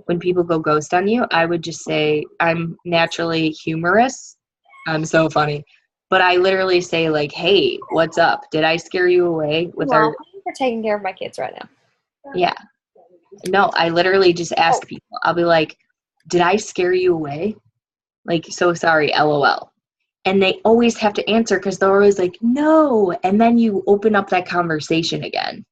[SPEAKER 1] When people go ghost on you, I would just say, I'm naturally humorous. I'm so funny. But I literally say like, hey, what's up? Did I scare you away with
[SPEAKER 6] Well, we're taking care of my kids right now.
[SPEAKER 1] Yeah. No, I literally just ask people. I'll be like, did I scare you away? Like, so sorry, LOL. And they always have to answer because they're always like, no. And then you open up that conversation again.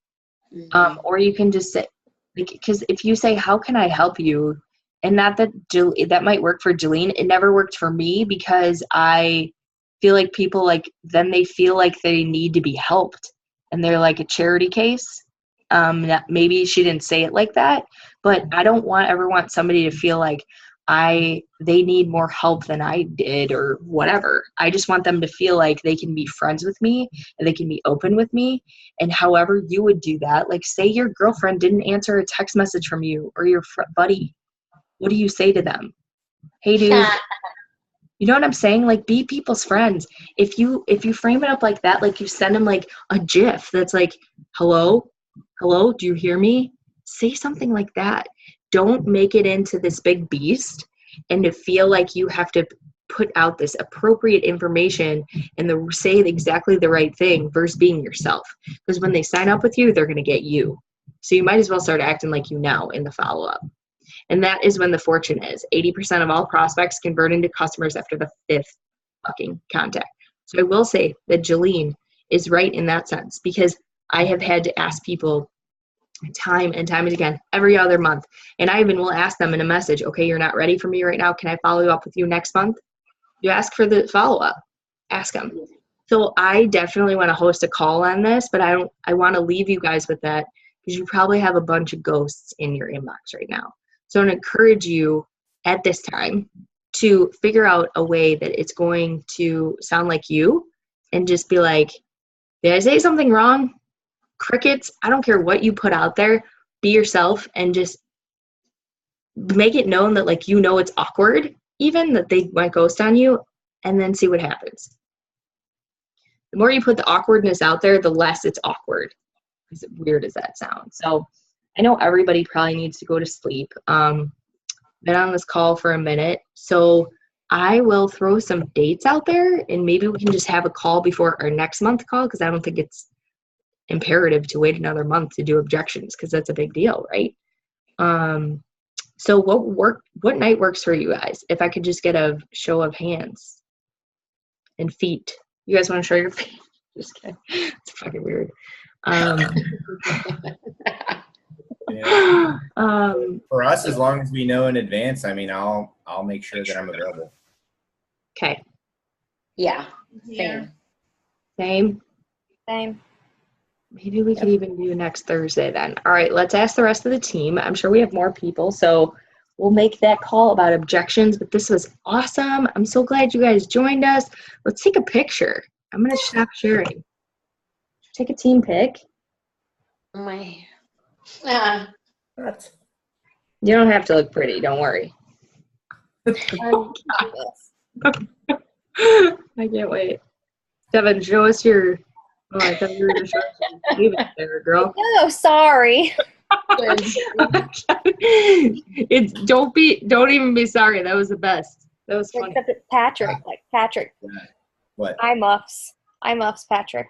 [SPEAKER 1] Or you can just say, because if you say, how can I help you? And not that that might work for Jolene. It never worked for me because I feel like people like, then they feel like they need to be helped. And they're like a charity case. Maybe she didn't say it like that, but I don't ever want somebody to feel like they need more help than I did or whatever. I just want them to feel like they can be friends with me and they can be open with me. And however you would do that, like say your girlfriend didn't answer a text message from you or your buddy. What do you say to them? Hey, dude. You know what I'm saying? Like, be people's friends. If you frame it up like that, like you send them like a GIF that's like, hello, do you hear me? Say something like that. Don't make it into this big beast and to feel like you have to put out this appropriate information and say exactly the right thing versus being yourself. Because when they sign up with you, they're going to get you. So you might as well start acting like you know in the follow-up. And that is when the fortune is. 80% of all prospects convert into customers after the 5th fucking contact. So I will say that Jolene is right in that sense because I have had to ask people time and time and again, every other month. And I even will ask them in a message, okay, you're not ready for me right now. Can I follow up with you next month? You ask for the follow-up. Ask them. So I definitely want to host a call on this, but I want to leave you guys with that because you probably have a bunch of ghosts in your inbox right now. So I encourage you at this time to figure out a way that it's going to sound like you and just be like, did I say something wrong? Crickets. I don't care what you put out there. Be yourself and just make it known that like, you know, it's awkward, even that they might ghost on you, and then see what happens. The more you put the awkwardness out there, the less it's awkward. As weird as that sounds. So I know everybody probably needs to go to sleep. Been on this call for a minute. So I will throw some dates out there and maybe we can just have a call before our next month call because I don't think it's imperative to wait another month to do objections because that's a big deal, right? So what night works for you guys? If I could just get a show of hands and feet. You guys want to show your feet? Just kidding. It's fucking weird.
[SPEAKER 5] Yeah. For us, as long as we know in advance, I mean, I'll make sure that I'm available.
[SPEAKER 1] Okay.
[SPEAKER 2] Yeah.
[SPEAKER 3] Yeah.
[SPEAKER 1] Same. Maybe we could even do next Thursday then. All right, let's ask the rest of the team. I'm sure we have more people, so we'll make that call about objections. But this was awesome. I'm so glad you guys joined us. Let's take a picture. I'm going to stop sharing. Take a team pic.
[SPEAKER 2] My.
[SPEAKER 7] What?
[SPEAKER 1] You don't have to look pretty. Don't worry. I can't wait. Devin, show us your. Oh, I thought you were going to show us your leave it there, girl.
[SPEAKER 6] Oh, sorry.
[SPEAKER 1] Don't even be sorry. That was the best. That was funny.
[SPEAKER 6] Except it's Patrick. Like Patrick.
[SPEAKER 5] What?
[SPEAKER 6] Eye muffs, Patrick.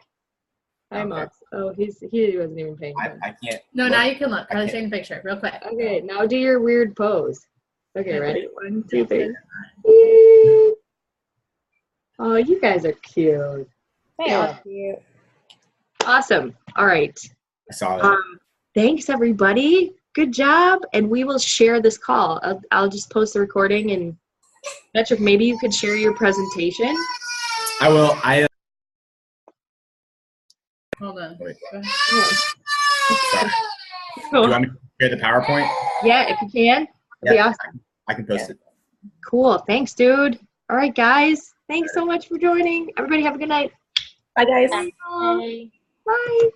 [SPEAKER 1] I'm
[SPEAKER 5] Okay.
[SPEAKER 1] up. Oh, he wasn't even paying attention.
[SPEAKER 5] I can't.
[SPEAKER 3] No,
[SPEAKER 5] look.
[SPEAKER 3] now you can look.
[SPEAKER 5] I
[SPEAKER 3] I'll
[SPEAKER 5] can't.
[SPEAKER 3] take a picture real quick.
[SPEAKER 1] Okay, now do your weird pose. Okay, ready? 1, 2, 3. Oh, you guys are cute.
[SPEAKER 6] They are cute.
[SPEAKER 1] Awesome. All right.
[SPEAKER 5] I saw that.
[SPEAKER 1] Thanks, everybody. Good job. And we will share this call. I'll just post the recording. And Patrick, maybe you could share your presentation.
[SPEAKER 5] I will.
[SPEAKER 3] Hold on.
[SPEAKER 5] Wait.
[SPEAKER 1] Yeah.
[SPEAKER 5] Sorry. Do you want me to share the PowerPoint?
[SPEAKER 1] Yeah, if you can. That'd be
[SPEAKER 5] Yeah.
[SPEAKER 1] awesome.
[SPEAKER 5] I can post it.
[SPEAKER 1] Cool. Thanks, dude. All right, guys. Thanks so much for joining. Everybody have a good night.
[SPEAKER 7] Bye, guys.
[SPEAKER 2] Bye.
[SPEAKER 1] Bye.